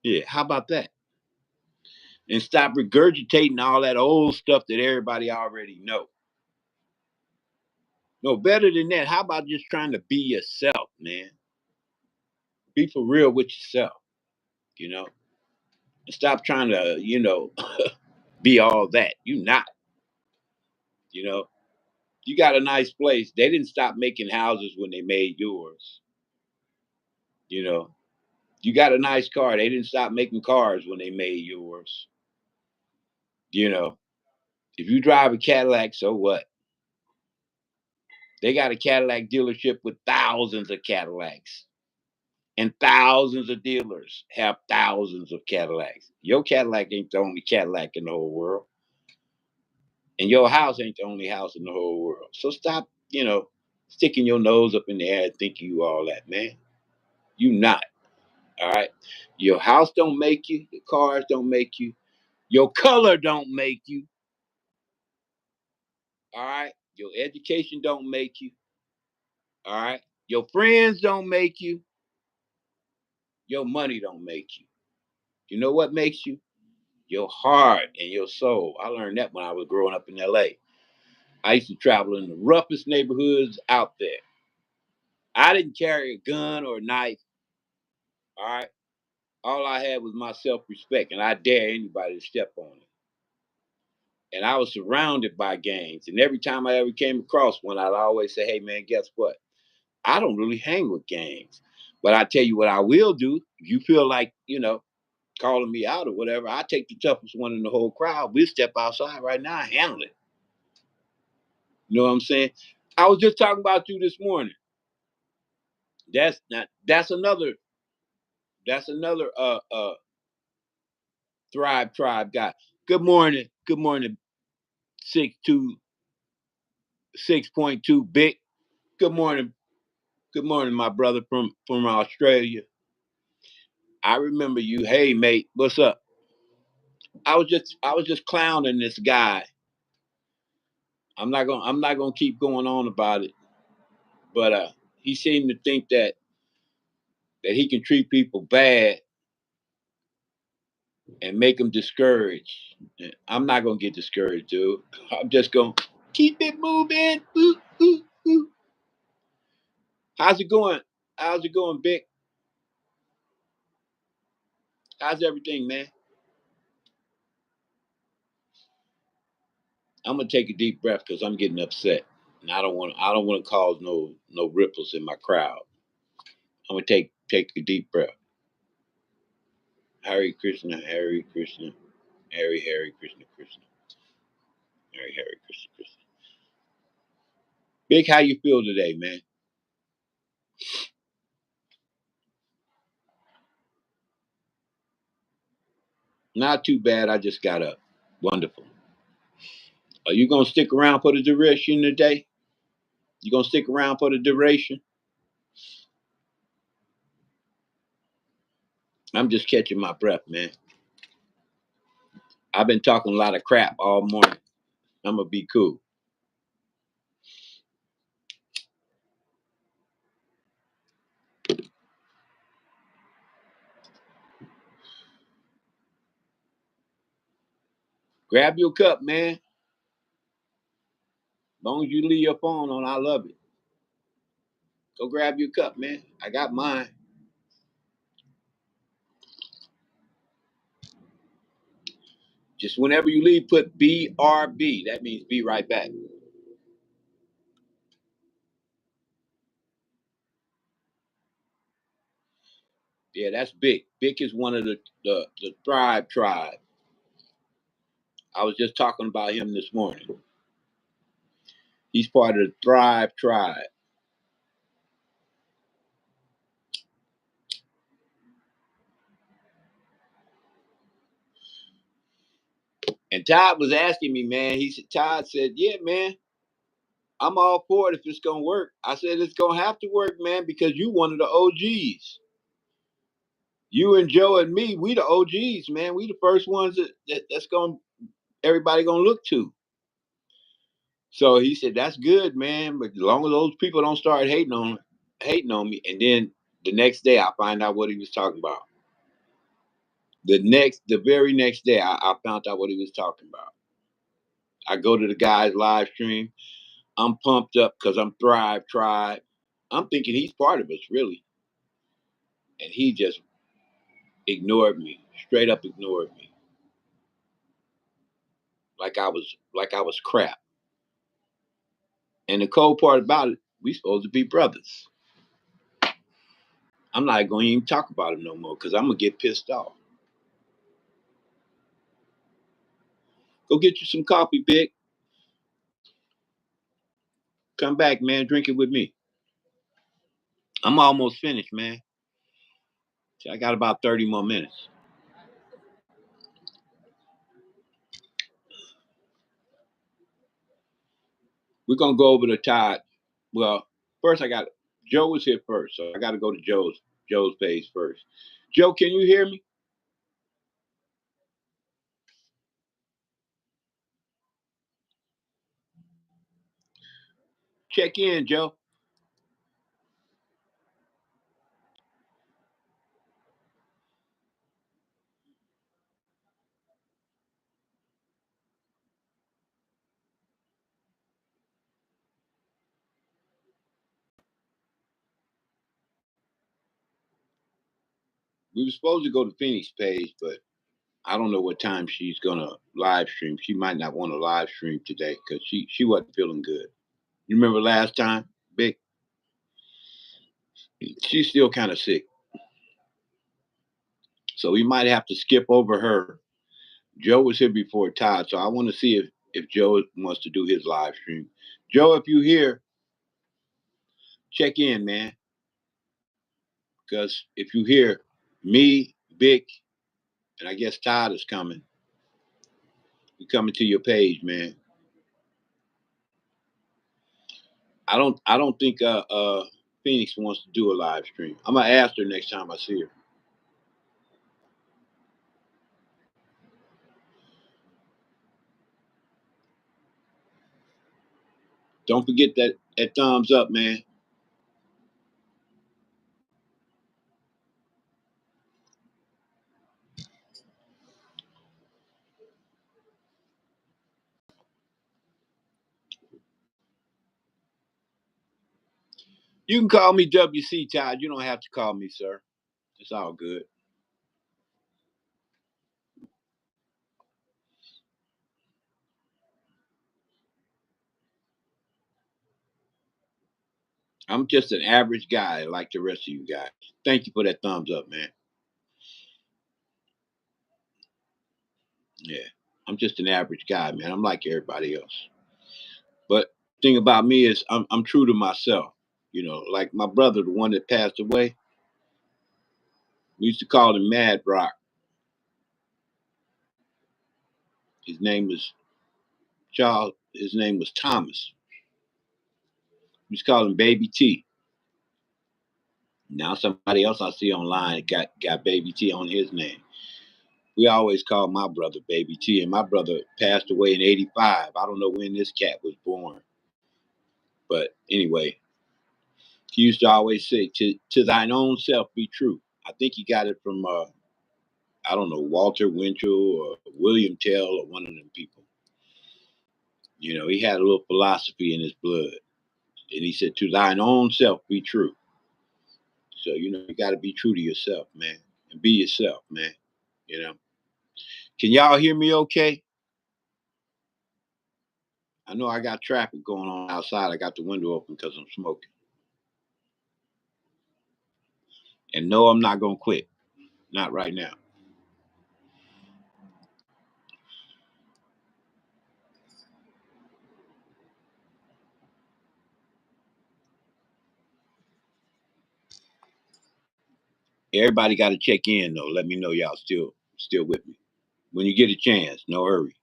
Yeah, how about that? And stop regurgitating all that old stuff that everybody already know. No, better than that. How about just trying to be yourself, man? Be for real with yourself, you know? And stop trying to, be all that. You not, you know? You got a nice place. They didn't stop making houses when they made yours, you know? You got a nice car. They didn't stop making cars when they made yours, you know? If you drive a Cadillac, so what? They got a Cadillac dealership with thousands of Cadillacs. And thousands of dealers have thousands of Cadillacs. Your Cadillac ain't the only Cadillac in the whole world. And your house ain't the only house in the whole world. So stop, sticking your nose up in the air and thinking you all that, man. You not. All right. Your house don't make you. The cars don't make you. Your color don't make you. All right. Your education don't make you. All right. Your friends don't make you. Your money don't make you. You know what makes you? Your heart and your soul. I learned that when I was growing up in LA. I used to travel in the roughest neighborhoods out there. I didn't carry a gun or a knife. All right. All I had was my self respect, and I dare anybody to step on it. And I was surrounded by gangs. And every time I ever came across one, I'd always say, hey, man, guess what? I don't really hang with gangs. But I tell you what I will do. If you feel like, calling me out or whatever, I take the toughest one in the whole crowd. We'll step outside right now and handle it. You know what I'm saying? I was just talking about you this morning. That's not that's another Thrive Tribe guy. Good morning. Good morning. 6.2 big. Good morning. Good morning, my brother from Australia. I remember you. Hey mate, what's up? I was just clowning this guy. I'm not gonna keep going on about it. But he seemed to think that he can treat people bad and make them discouraged. I'm not gonna get discouraged, dude. I'm just gonna keep it moving. Ooh, ooh, ooh. How's it going? How's it going, Vic? How's everything, man? I'm gonna take a deep breath because I'm getting upset, and I don't want to cause no ripples in my crowd. I'm gonna take a deep breath. Hare Krishna, Hare Krishna, Hare Krishna, Krishna, Hare Krishna, Krishna. Big, how you feel today, man? Not too bad. I just got up. Wonderful. Are you gonna stick around for the duration today? You gonna stick around for the duration? I'm just catching my breath, man. I've been talking a lot of crap all morning. I'm gonna be cool. Grab your cup, man. As long as you leave your phone on, I love it. Go grab your cup, man. I got mine. Just whenever you leave, put BRB. That means be right back. Yeah, that's Bick. Bick is one of the Thrive tribe. I was just talking about him this morning. He's part of the Thrive tribe. And Todd was asking me, man. Todd said, "Yeah, man, I'm all for it if it's gonna work." I said, "It's gonna have to work, man, because you one of the OGs. You and Joe and me, we the OGs, man. We the first ones that's gonna everybody gonna look to." So he said, "That's good, man. But as long as those people don't start hating on me," and then the next day I find out what he was talking about. The very next day, I found out what he was talking about. I go to the guy's live stream. I'm pumped up because I'm Thrive Tribe. I'm thinking he's part of us, really, and he just ignored me, straight up ignored me, like I was crap. And the cold part about it, we supposed to be brothers. I'm not going to even talk about him no more because I'm gonna get pissed off. Go get you some coffee, Big. Come back, man. Drink it with me. I'm almost finished, man. I got about 30 more minutes. We're gonna go over to Todd. Well, first I got Joe was here first, so I got to go to Joe's page first. Joe, can you hear me? Check in, Joe. We were supposed to go to Phoenix page, but I don't know what time she's gonna live stream. She might not want to live stream today because she wasn't feeling good. You remember last time, Big? She's still kind of sick, so we might have to skip over her. Joe was here before Todd, so I want to see if Joe wants to do his live stream. Joe, if you here, check in, man. Because if you hear me, Vic, and I guess Todd is coming, we coming to your page, man. I don't think Phoenix wants to do a live stream. I'm gonna ask her next time I see her. Don't forget that thumbs up, man. You can call me WC Todd. You don't have to call me sir. It's all good. I'm just an average guy like the rest of you guys. Thank you for that thumbs up, man. Yeah. I'm just an average guy, man. I'm like everybody else. But the thing about me is I'm true to myself. You know, like my brother, the one that passed away, we used to call him Mad Rock. His name was Charles. His name was Thomas. We used to call him Baby T. Now somebody else I see online got Baby T on his name. We always called my brother Baby T, and my brother passed away in '85. I don't know when this cat was born, but anyway, he used to always say, "To thine own self be true." I think he got it from I don't know, Walter Winchell or William Tell or one of them people. You know, he had a little philosophy in his blood. And he said, "To thine own self be true." So, you know, you got to be true to yourself, man. And be yourself, man. You know, Can y'all hear me okay? I know I got traffic going on outside. I got the window open because I'm smoking. And no, I'm not going to quit. Not right now. Everybody got to check in, though. Let me know y'all still with me. When you get a chance, no hurry.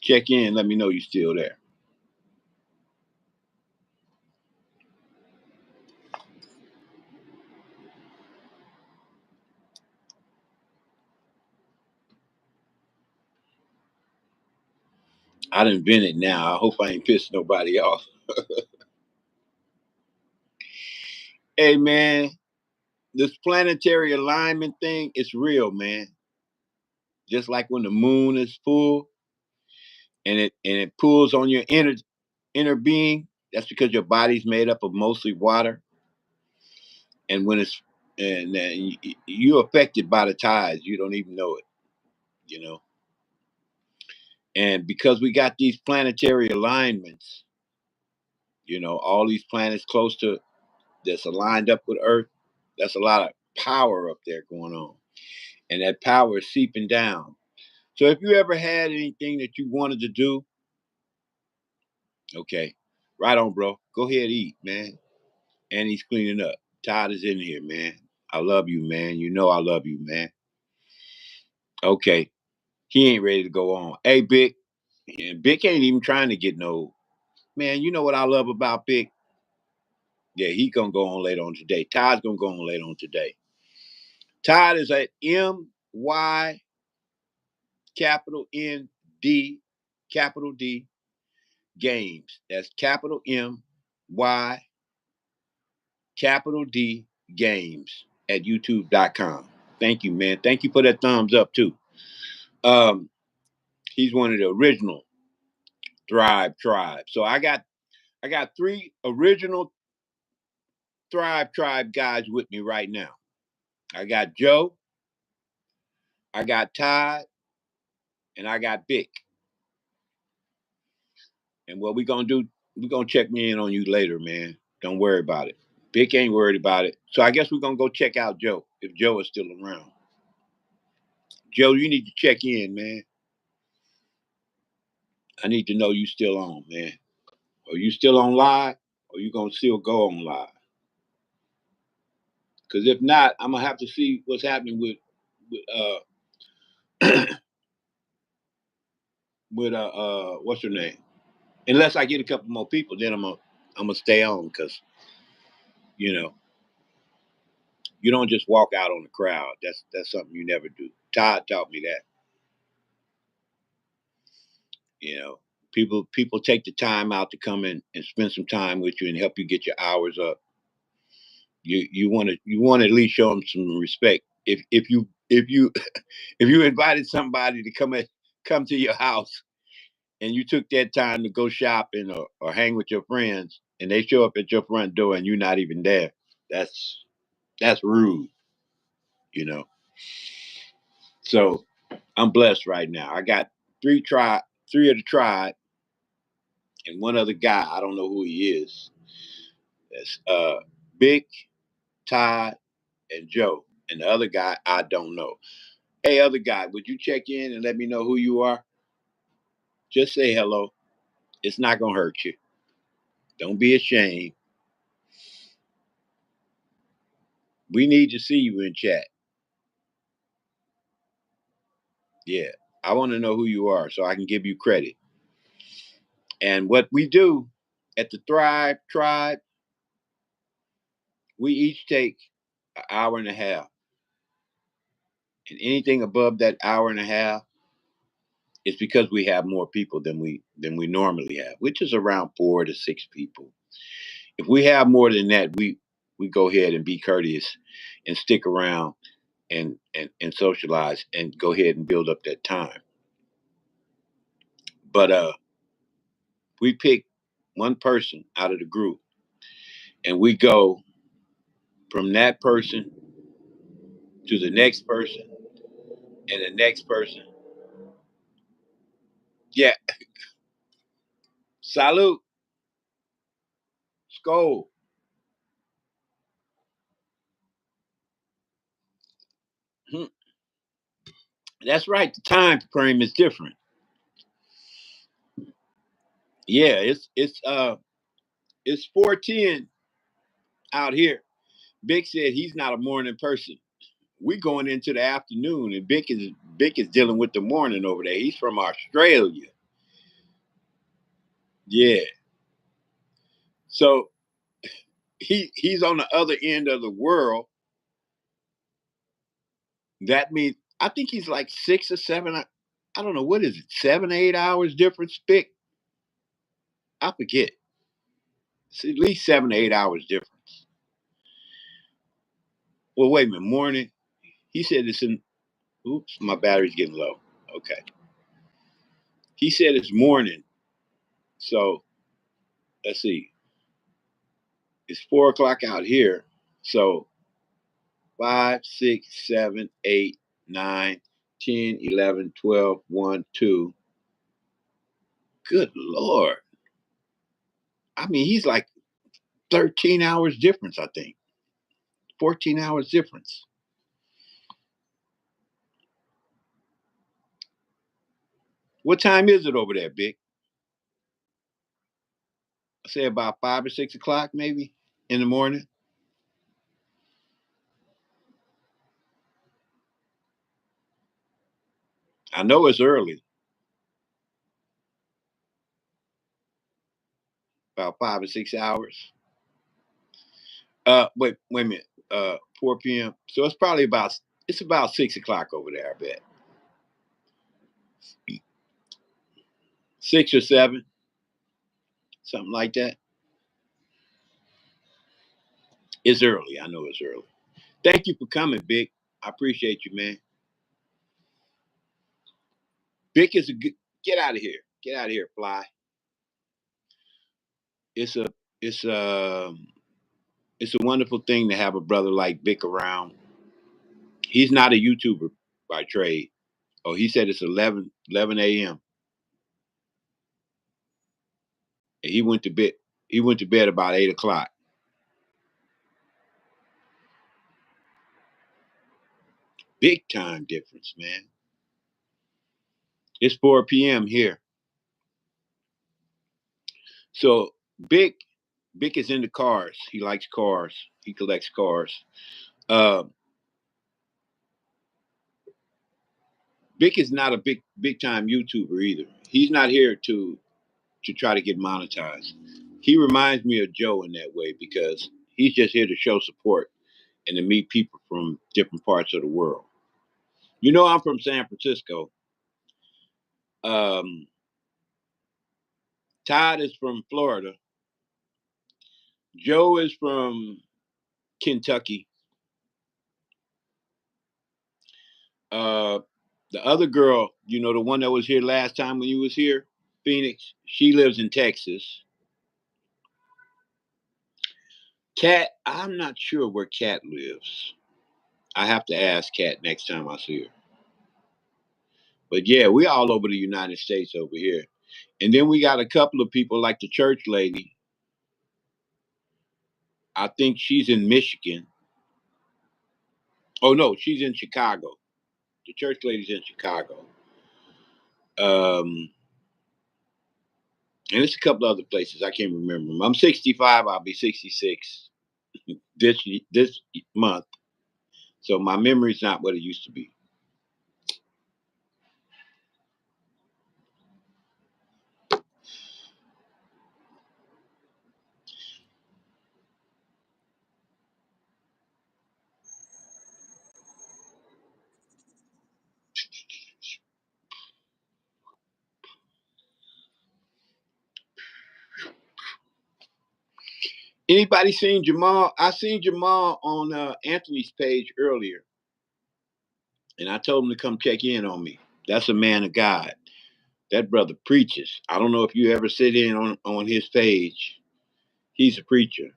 Check in. Let me know you're still there. I done been it now. I hope I ain't pissed nobody off. Hey, man, this planetary alignment thing is real, man. Just like when the moon is full and it pulls on your inner being, that's because your body's made up of mostly water. And when it's and you're affected by the tides, you don't even know it, you know. And because we got these planetary alignments, all these planets close to that's aligned up with Earth, that's a lot of power up there going on, and that power is seeping down. So if you ever had anything that you wanted to do, okay, right on, bro. Go ahead, eat, man. And he's cleaning up. Todd is in here, man. I love you, man. You know I love you, man. Okay, he ain't ready to go on. Hey, Big. And Big ain't even trying to get no. Man, you know what I love about Big? Yeah, he gonna go on later on today. Todd's gonna go on later on today. Todd is at MY capital ND capital D Games. That's capital MY capital D Games at YouTube.com. Thank you, man. Thank you for that thumbs up too. Um, he's one of the original Thrive Tribe. So I got 3 original Thrive Tribe guys with me right now. I got Joe, I got Todd, and I got Vic. And what we gonna do, we're gonna check me in on you later, man. Don't worry about it. Vic ain't worried about it. So I guess we're gonna go check out Joe, if Joe is still around. Joe, you need to check in, man. I need to know you still on, man. Are you still on live? Or you gonna still go on live? Because if not, I'm gonna have to see what's happening with with what's her name? Unless I get a couple more people, then I'm gonna stay on because you know you don't just walk out on the crowd. That's something you never do. Todd taught me that. You know, people take the time out to come in and spend some time with you and help you get your hours up. You want to at least show them some respect. If you if you invited somebody to come to your house and you took that time to go shopping or hang with your friends and they show up at your front door and you're not even there, that's rude, you know. So I'm blessed right now. I got three of the tribe and one other guy. I don't know who he is. That's Big, Todd, and Joe. And the other guy I don't know. Hey, other guy, would you check in and let me know who you are? Just say hello. It's not gonna hurt you. Don't be ashamed. We need to see you in chat. Yeah. I want to know who you are so I can give you credit. And what we do at the Thrive Tribe, we each take an hour and a half. And anything above that hour and a half is because we have more people than we normally have, which is around 4 to 6 people. If we have more than that, we go ahead and be courteous and stick around and socialize and go ahead and build up that time. But we pick one person out of the group and we go from that person to the next person and the next person. Yeah, salute, skull. Hmm. That's right. The time frame is different. Yeah, it's 4:10 out here. Big said he's not a morning person. We going into the afternoon, and Bick is dealing with the morning over there. He's from Australia. Yeah, so he's on the other end of the world. That means I think he's like 6 or 7. I don't know what is it, 7 or 8 hours difference. Bick, I forget. It's at least 7 or 8 hours difference. Well, wait a minute, morning. He said it's in. Oops, my battery's getting low. Okay. He said it's morning. So let's see. It's 4 o'clock out here. So 5, 6, 7, 8, 9, 10, 11, 12, 1, 2. Good Lord. I mean, he's like 13 hours difference, I think. 14 hours difference. What time is it over there, Big? I say about 5 or 6 o'clock, maybe in the morning. I know it's early, about 5 or 6 hours. Wait a minute. 4 p.m. So it's about 6 o'clock over there. I bet 6 or 7, something like that. It's early. I know it's early. Thank you for coming, Big. I appreciate you, man. Big is a good. Get out of here. Get out of here, Fly. It's a it's a it's a wonderful thing to have a brother like Vic around. He's not a YouTuber by trade. Oh, he said it's 11 a.m. and he went to bed. He went to bed about 8 o'clock. Big time difference, man. It's 4 p.m. here. So Big is into cars. He likes cars. He collects cars. Uh, Big is not a big time YouTuber either. He's not here to try to get monetized. He reminds me of Joe in that way because he's just here to show support and to meet people from different parts of the world. You know, I'm from San Francisco. Um, Todd is from Florida. Joe is from Kentucky. Uh, the other girl, you know, the one that was here last time when you was here, Phoenix, she lives in Texas. Kat, I'm not sure where Kat lives. I have to ask Kat next time I see her. But yeah, we all over the United States over here. And then we got a couple of people like the church lady. I think she's in Michigan. Oh no, she's in Chicago. The church lady's in Chicago. Um, and it's a couple other places. I can't remember them. I'm 65. I'll be 66 this month. So my memory's not what it used to be. Anybody seen Jamal? I seen Jamal on Anthony's page earlier. And I told him to come check in on me. That's a man of God. That brother preaches. I don't know if you ever sit in on his page. He's a preacher.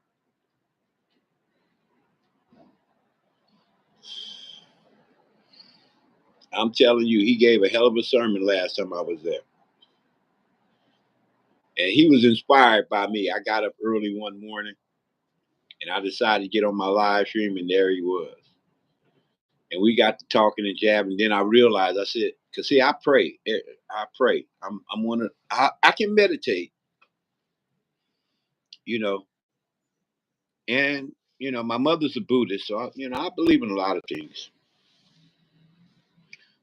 I'm telling you, he gave a hell of a sermon last time I was there. And he was inspired by me. I got up early one morning and I decided to get on my live stream, and there he was. And we got to talking and jabbing. Then I realized, I said, because see, I pray. I pray. I'm one of, I can meditate, you know, and, my mother's a Buddhist. So, I believe in a lot of things.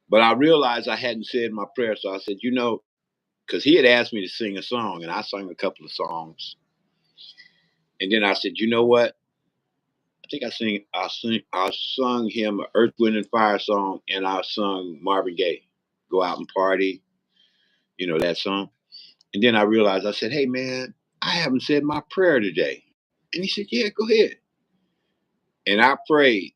But I realized I hadn't said my prayer. So I said, because he had asked me to sing a song, and I sang a couple of songs. And then I said, you know what? I think I sung him an Earth, Wind, and Fire song, and I sung Marvin Gaye, Go Out and Party, that song. And then I realized, I said, hey, man, I haven't said my prayer today. And he said, yeah, go ahead. And I prayed.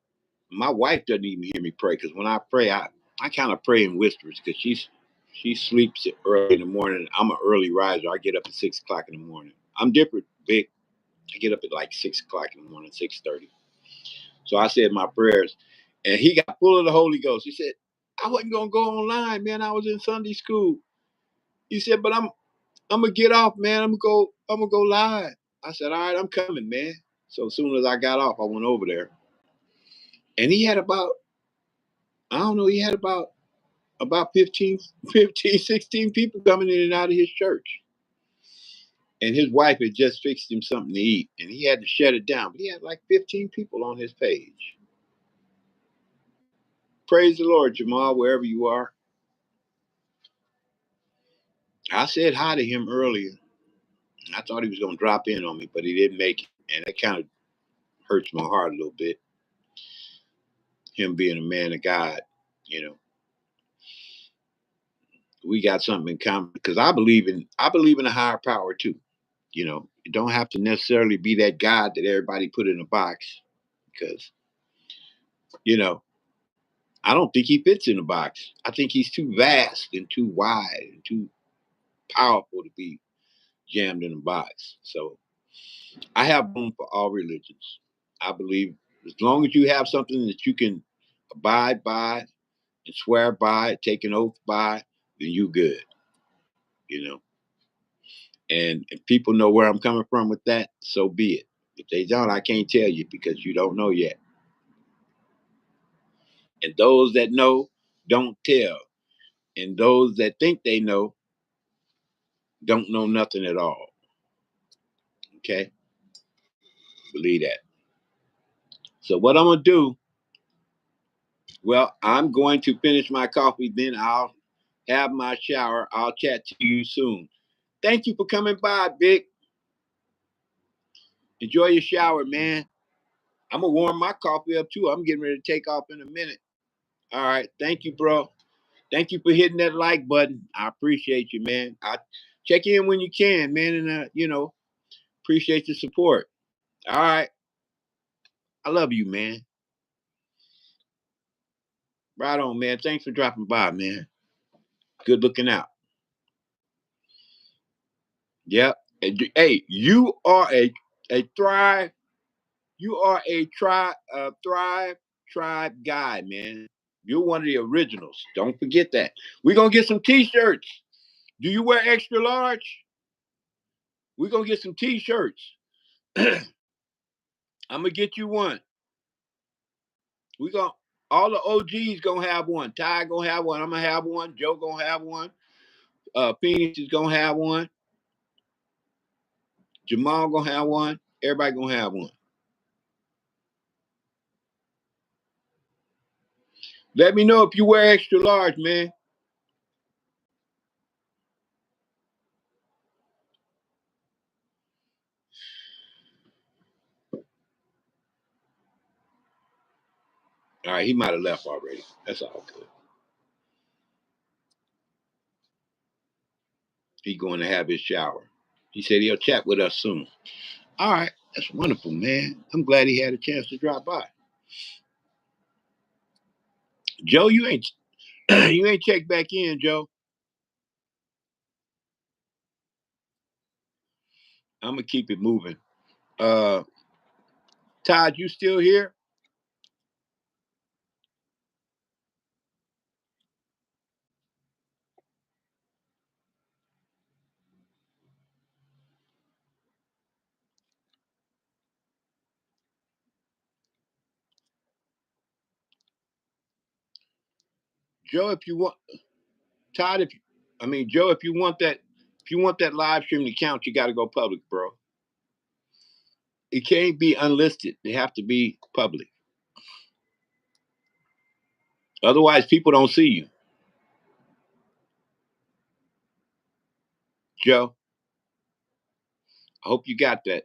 My wife doesn't even hear me pray, because when I pray, I kind of pray in whispers, because she sleeps early in the morning. I'm an early riser. I get up at 6 o'clock in the morning. I'm different, Vic. I get up at like 6 o'clock in the morning, 6:30. So I said my prayers, and he got full of the Holy Ghost. He said, I wasn't gonna go online, man. I was in Sunday school. He said, but I'm gonna get off, man. I'm gonna go live. I said, all right, I'm coming, man. So as soon as I got off, I went over there. And he had about, I don't know, he had about 16 people coming in and out of his church. And his wife had just fixed him something to eat, and he had to shut it down. But he had like 15 people on his page. Praise the Lord, Jamal, wherever you are. I said hi to him earlier. I thought he was going to drop in on me, but he didn't make it. And that kind of hurts my heart a little bit. Him being a man of God, you know. We got something in common, because I believe in a higher power too. It don't have to necessarily be that God that everybody put in a box, because, I don't think he fits in a box. I think he's too vast and too wide and too powerful to be jammed in a box. So I have room for all religions. I believe as long as you have something that you can abide by and swear by, take an oath by, then you good, you know. And if people know where I'm coming from with that, so be it. If they don't, I can't tell you, because you don't know yet. And those that know don't tell. And those that think they know don't know nothing at all. Okay? Believe that. So what I'm gonna do, well, I'm going to finish my coffee, then I'll have my shower. I'll chat to you soon. Thank you for coming by, Vic. Enjoy your shower, man. I'm gonna warm my coffee up too. I'm getting ready to take off in a minute. All right. Thank you, bro. Thank you for hitting that like button. I appreciate you, man. I check in when you can, man, and appreciate the support. All right. I love you, man. Right on, man. Thanks for dropping by, man. Good looking out. Yep. Hey, you are a thrive. You are a thrive tribe guy, man. You're one of the originals. Don't forget that. We're gonna get some t-shirts. Do you wear extra large? We're gonna get some t-shirts. I'm gonna get you one. We gonna all the OGs gonna have one. Ty gonna have one. I'm gonna have one. Joe gonna have one. Phoenix is gonna have one. Jamal gonna have one. Everybody gonna have one. Let me know if you wear extra large, man. All right, he might have left already. That's all good. He's going to have his shower. He said he'll chat with us soon. All right, that's wonderful, man. I'm glad he had a chance to drop by. Joe, you ain't you ain't checked back in, Joe. I'm gonna keep it moving. Uh, Todd, you still here? Joe, if you want, Todd, if I mean Joe, if you want that live stream to count, you got to go public, bro. It can't be unlisted. They have to be public. Otherwise, people don't see you. Joe, I hope you got that.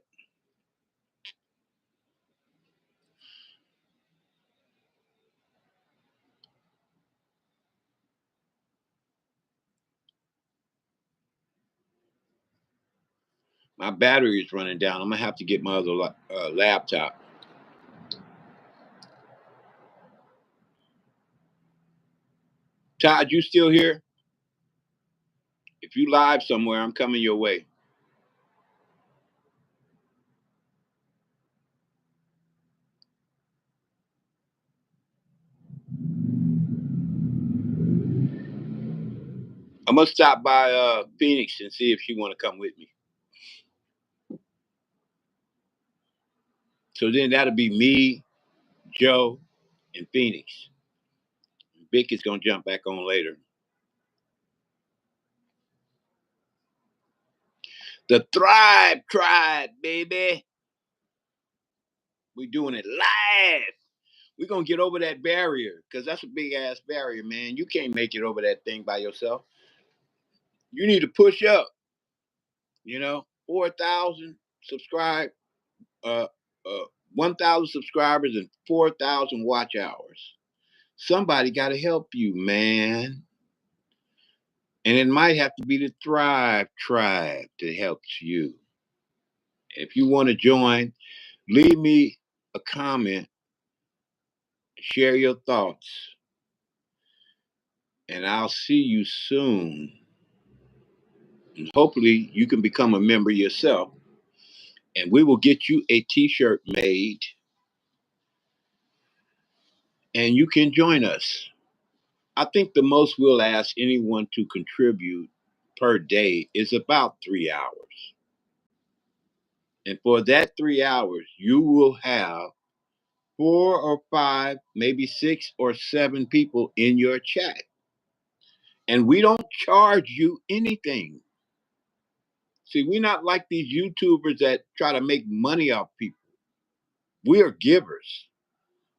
My battery is running down. I'm gonna have to get my other laptop. Todd, you still here? If you live somewhere, I'm coming your way. I'm gonna stop by Phoenix and see if she want to come with me. So then that'll be me, Joe, and Phoenix. Vic is gonna jump back on later. The Thrive Tribe, baby. We doing it live. We're gonna get over that barrier because that's a big ass barrier, man. You can't make it over that thing by yourself. You need to push up. 4,000 subscribe, uh, 1,000 subscribers and 4,000 watch hours. Somebody got to help you, man. And it might have to be the Thrive Tribe that helps you. If you want to join, leave me a comment, share your thoughts, and I'll see you soon. And hopefully, you can become a member yourself, and we will get you a t shirt made, and you can join us. I think the most we'll ask anyone to contribute per day is about 3 hours. And for that 3 hours, you will have 4 or 5, maybe 6 or 7 people in your chat. And we don't charge you anything. See, we're not like these YouTubers that try to make money off people. We are givers.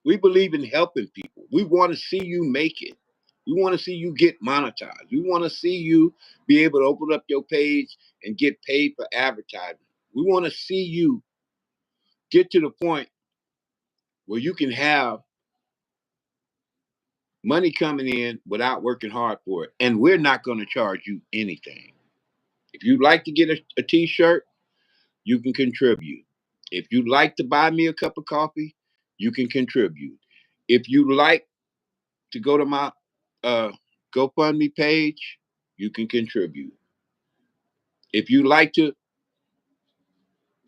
We believe in helping people. We want to see you make it. We want to see you get monetized. We want to see you be able to open up your page and get paid for advertising. We want to see you get to the point where you can have money coming in without working hard for it. And we're not going to charge you anything. If you'd like to get a t-shirt, you can contribute. If you'd like to buy me a cup of coffee, you can contribute. If you like to go to my GoFundMe page, you can contribute. If you like to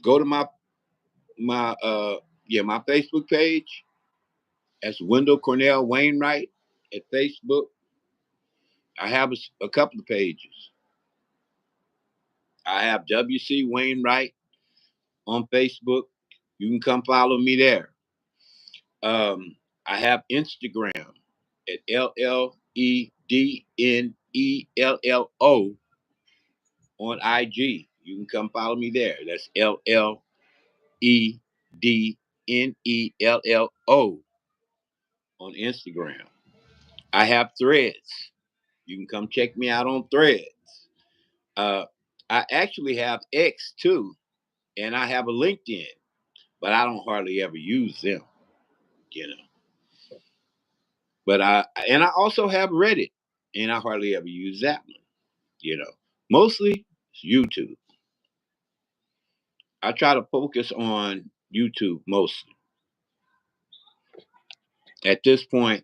go to my Facebook page, that's Wendell Cornell Wainwright at Facebook. I have a couple of pages. I have W.C. Wainwright on Facebook. You can come follow me there. I have Instagram at LLEDNELLO on IG. You can come follow me there. That's LLEDNELLO on Instagram. I have Threads. You can come check me out on Threads. Uh, I actually have X too, and I have a LinkedIn, but I don't hardly ever use them, you know. But I also have Reddit, and I hardly ever use that one, you know. Mostly it's YouTube. I try to focus on YouTube mostly. At this point,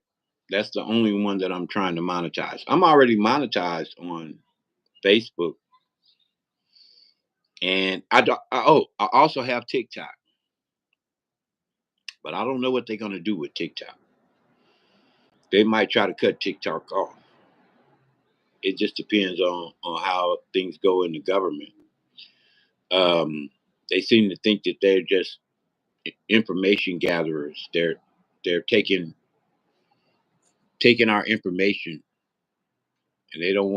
That's the only one that I'm trying to monetize. I'm already monetized on Facebook, and I also have TikTok, but I don't know what they're gonna do with TikTok. They might try to cut TikTok off. It just depends on how things go in the government. They seem to think that they're just information gatherers. They're taking our information, and they don't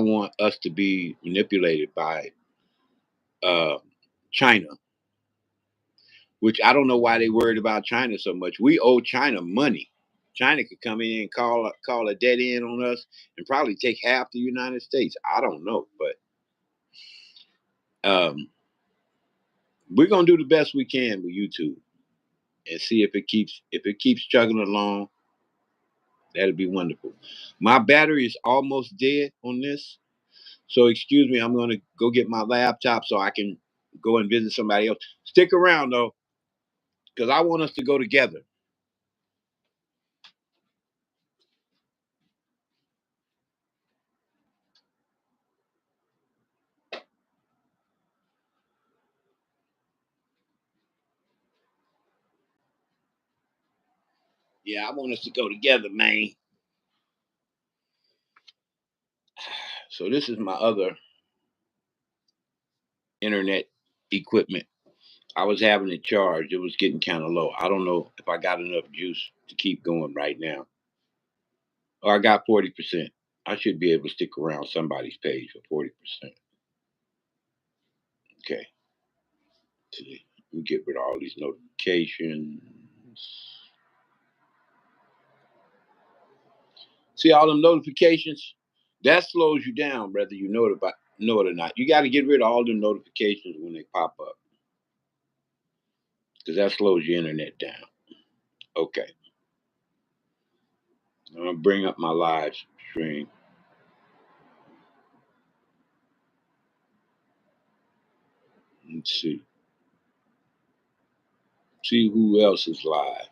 want us to be manipulated by uh, China. Which I don't know why they worried about China so much. We owe China money. China could come in and call a dead end on us and probably take half the United States. I don't know, but we're gonna do the best we can with YouTube and see if it keeps chugging along. That'd be wonderful. My battery is almost dead on this, so excuse me. I'm gonna go get my laptop so I can go and visit somebody else. Stick around though, because I want us to go together. Yeah, I want us to go together, man. So this is my other internet equipment. I was having it charged. It was getting kind of low. I don't know if I got enough juice to keep going right now. Oh, I got 40%. I should be able to stick around somebody's page for 40%. Okay. See, we get rid of all these notifications. See all them notifications? That slows you down, whether you know it or not. You got to get rid of all the notifications when they pop up, because that slows your internet down. Okay. I'm gonna bring up my live stream. Let's see. See who else is live.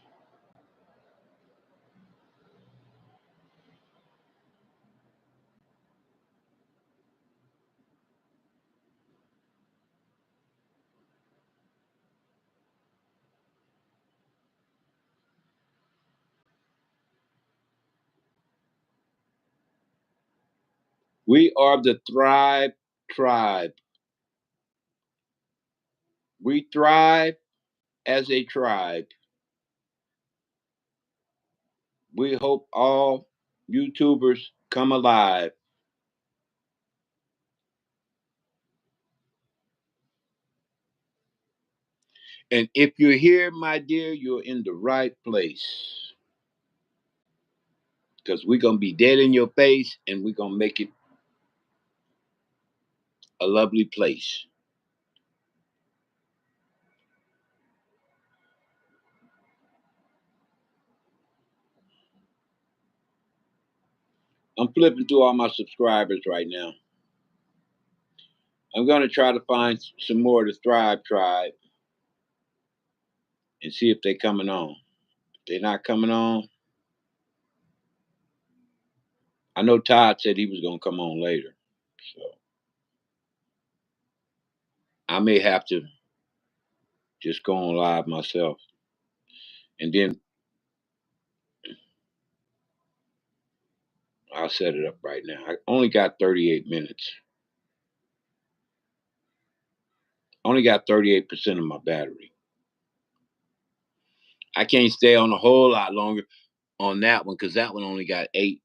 We are the Thrive Tribe. We thrive as a tribe. We hope all YouTubers come alive. And if you're here, my dear, you're in the right place. Because we're going to be dead in your face and we're going to make it a lovely place. I'm flipping through all my subscribers right now. I'm going to try to find some more of the Thrive Tribe and see if they're coming on. If they're not coming on, I know Todd said he was going to come on later. So I may have to just go on live myself. And then I'll set it up right now. I only got 38 minutes. Only got 38% of my battery. I can't stay on a whole lot longer on that one because that one only got 8.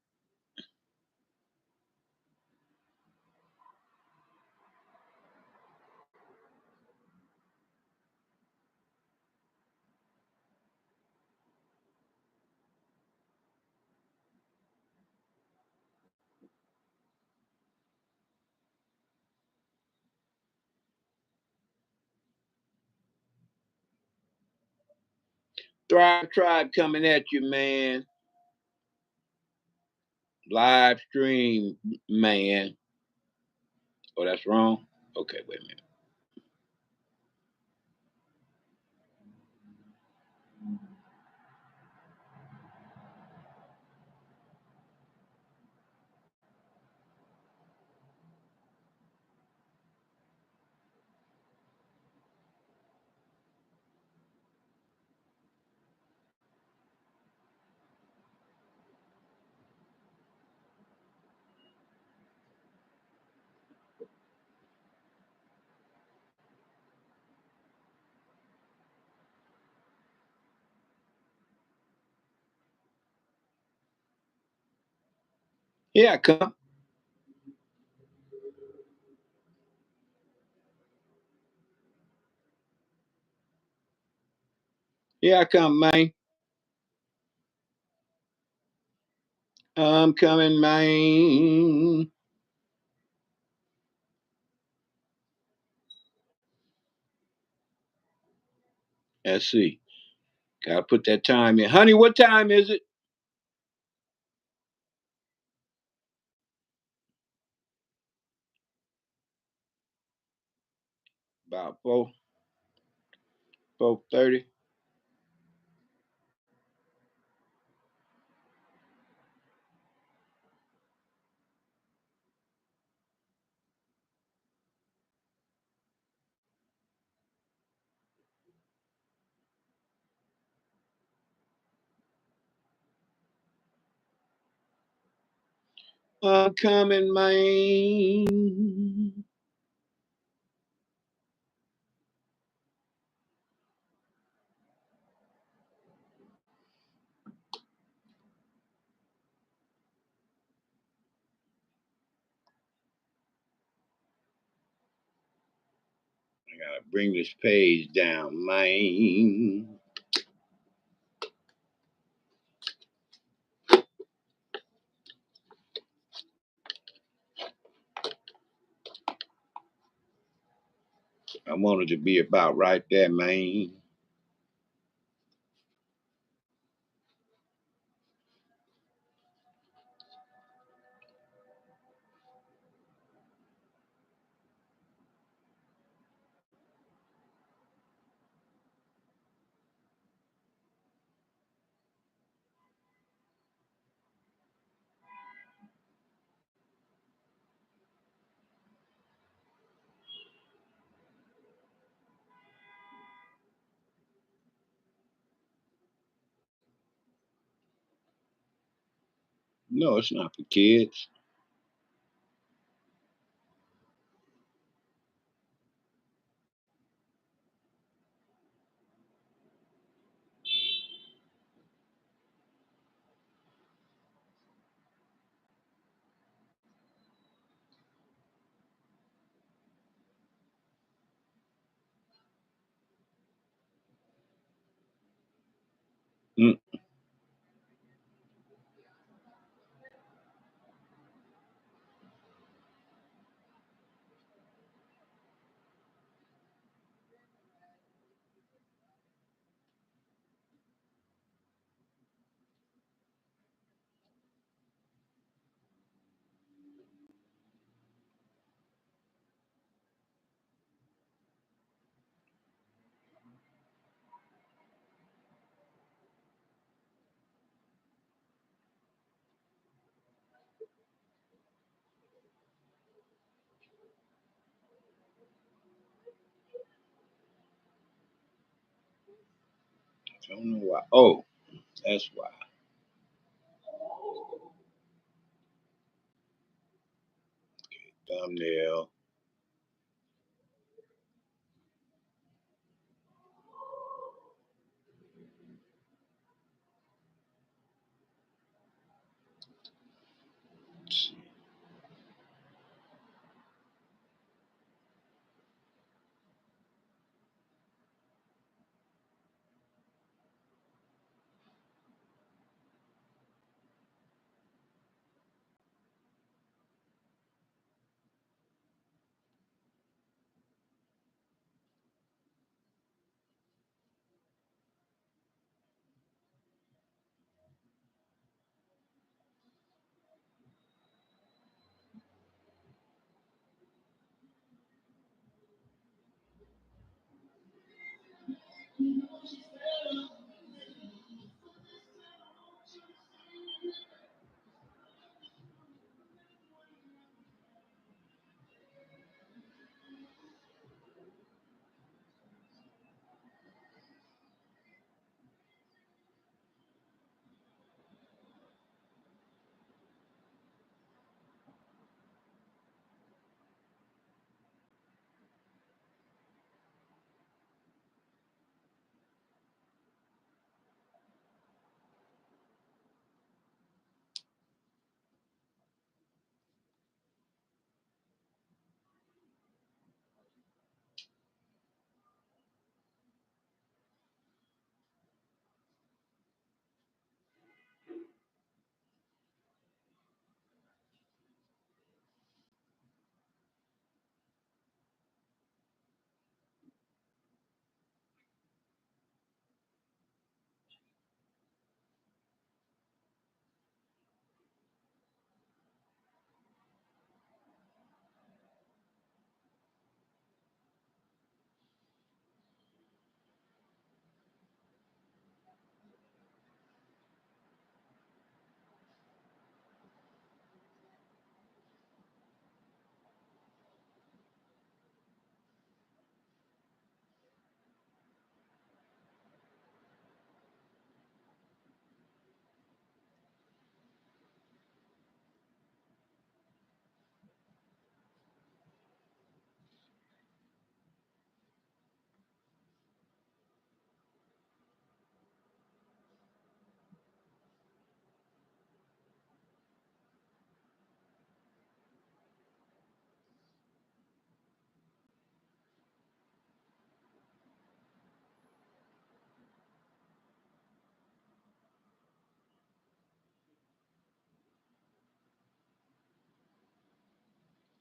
Thrive Tribe coming at you, man. Live stream, man. Oh, that's wrong? Okay, wait a minute. Here I come. Here I come, man. I'm coming, man. Let's see. Gotta put that time in. Honey, what time is it? About 4:30. I'm coming, man. I gotta bring this page down, man. I want it to be about right there, man. No, it's not for kids. Mm. I don't know why. Oh, that's why. Thumbnail.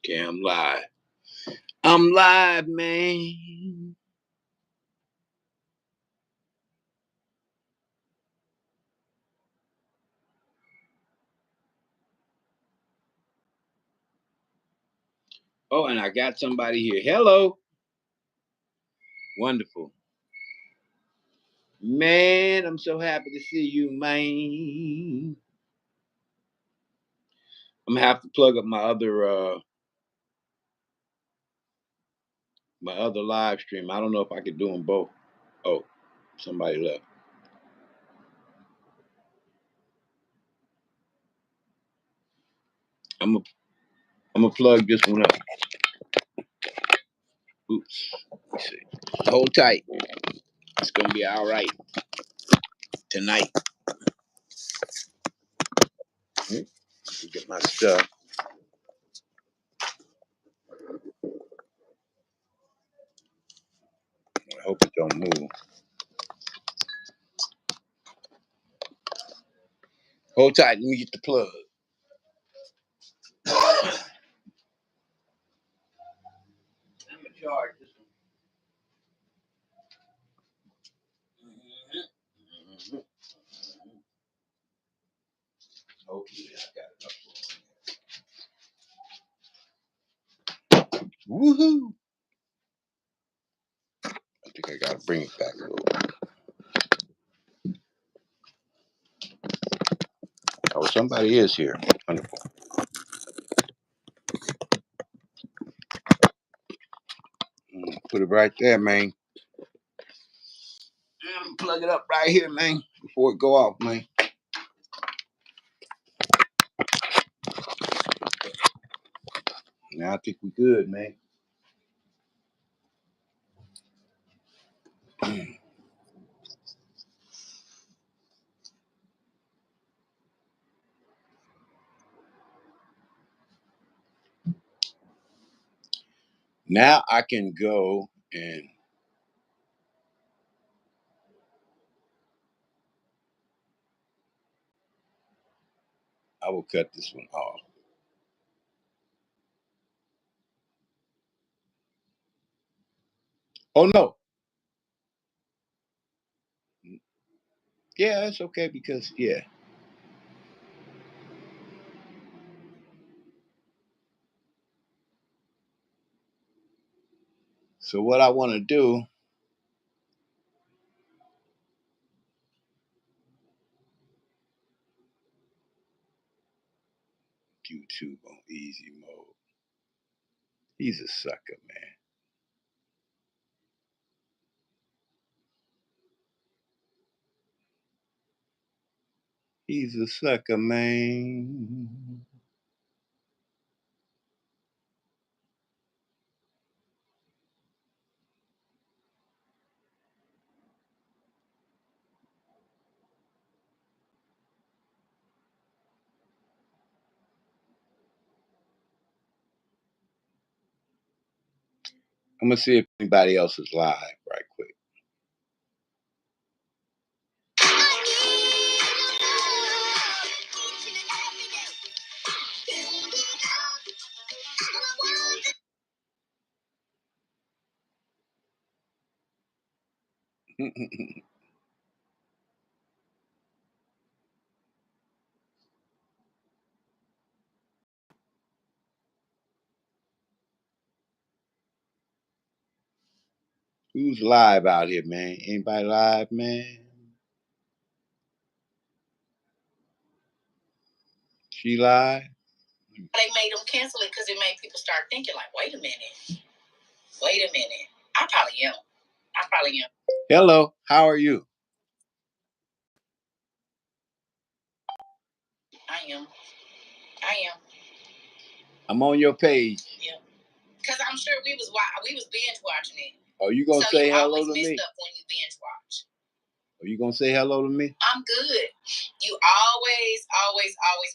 Okay, I'm live. I'm live, man. Oh, and I got somebody here. Hello. Wonderful. Man, I'm so happy to see you, man. I'm gonna have to plug up my other live stream. I don't know if I could do them both. Oh, somebody left. I'm gonna plug this one up. Oops. Let me see. Hold tight. It's gonna be all right tonight. Get my stuff. I hope it don't move. Hold tight. Let me get the plug. I'm gonna charge this one. Hopefully, I got enough. Woohoo! I think I gotta bring it back a little. Oh, somebody is here. Wonderful. Put it right there, man. Plug it up right here, man, before it go off, man. Now I think we good, man. Now I can go and I will cut this one off. Oh no. Yeah, that's okay because yeah. So what I want to do, YouTube on easy mode. He's a sucker, man. He's a sucker, man. I'm gonna see if anybody else is live right quick. Who's live out here, man? Anybody live, man? She live? They made them cancel it because it made people start thinking like, wait a minute. I probably am. Hello, how are you? I am. I'm on your page. Yeah. Because I'm sure we was binge watching it. Are you gonna say hello to me? You always messed up when you binge watch. Are you gonna say hello to me? I'm good. You always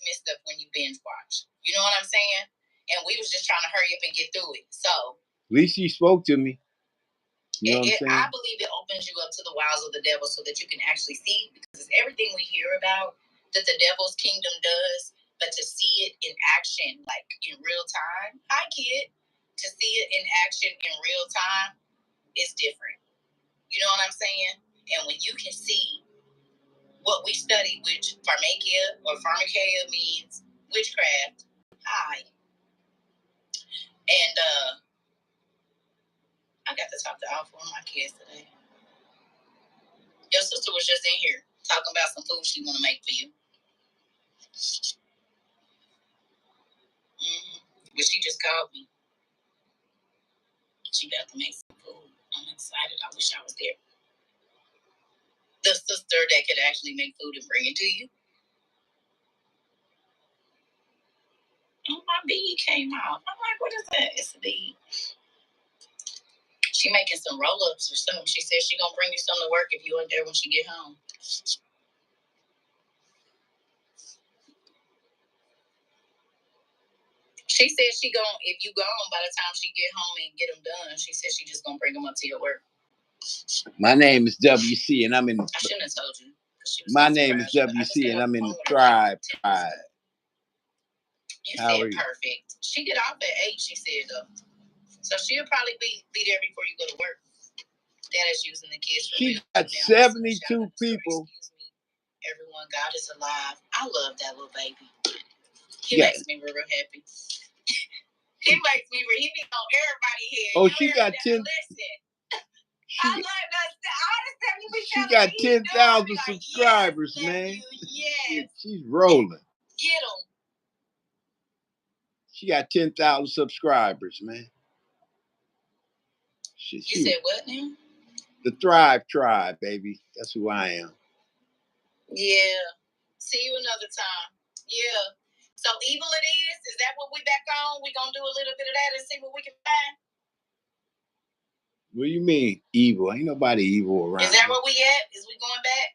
messed up when you binge watch. You know what I'm saying? And we was just trying to hurry up and get through it. So at least you spoke to me. You know what I'm saying? I believe it opens you up to the wiles of the devil so that you can actually see, because it's everything we hear about that the devil's kingdom does. But to see it in action, like in real time, hi kid, to see it in action in real time is different. You know what I'm saying? And when you can see what we study, which pharmakia or pharmakeia means witchcraft, hi. And I got to talk to all 4 of my kids today. Your sister was just in here talking about some food she want to make for you. But she just called me. She got to make some food. I'm excited. I wish I was there. The sister that could actually make food and bring it to you. Oh, my bead came out. I'm like, what is that? It's a bead. She making some roll-ups or something. She said she gonna bring you some to work if you ain't there when she get home. She said she gonna, if you gone by the time she get home and get them done, she said she just gonna bring them up to your work. My name is W.C. and I'm in. I shouldn't have told you. My name is W.C. and I'm in the tribe. You said perfect. She get off at 8, she said though. So she'll probably be there before you go to work. Dad is using the kids for She got 72 people. Excuse me. Everyone, God is alive. I love that little baby. He makes me real happy. He makes me real. He be on everybody's head. Oh, she got 10. Listen. I love that. She got 10,000 subscribers, yes, man. Yes. She's rolling. Get them. She got 10,000 subscribers, man. You said what now? The Thrive Tribe, baby. That's who I am. Yeah. See you another time. Yeah. So evil it is? Is that what we back on? We gonna do a little bit of that and see what we can find? What do you mean evil? Ain't nobody evil around. Is that where we at? Is we going back?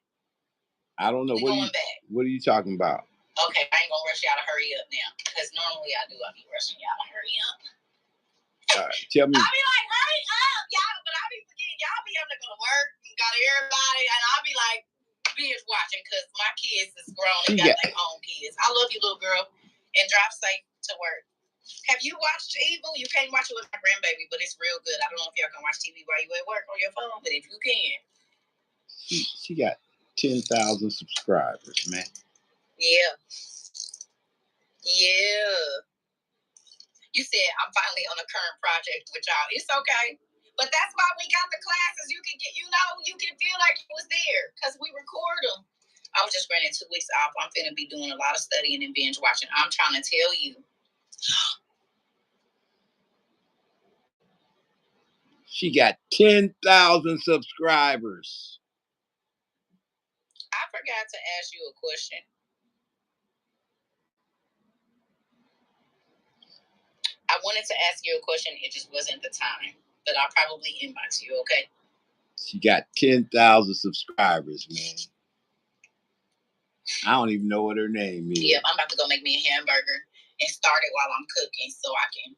I don't know. What are you talking about? Okay, I ain't gonna rush y'all to hurry up now. Because normally I be rushing y'all to hurry up. All right, tell me. I be like, hurry up, y'all, but I be forgetting y'all be able to go to work and go to everybody, and I be like binge watching because my kids is grown and got their own kids. I love you, little girl, and drive safe to work. Have you watched Evil? You can't watch it with my grandbaby, but it's real good. I don't know if y'all can watch TV while you at work on your phone, but if you can. She got 10,000 subscribers, man. Yeah. Yeah. You said I'm finally on a current project with y'all. It's okay. But that's why we got the classes. You can get, you can feel like you was there because we record them. I was just running 2 weeks off. I'm finna be doing a lot of studying and binge watching. I'm trying to tell you. She got 10,000 subscribers. I forgot to ask you a question. I wanted to ask you a question. It just wasn't the time. But I'll probably inbox you, okay? She got 10,000 subscribers, man. I don't even know what her name is. Yep, I'm about to go make me a hamburger and start it while I'm cooking so I can.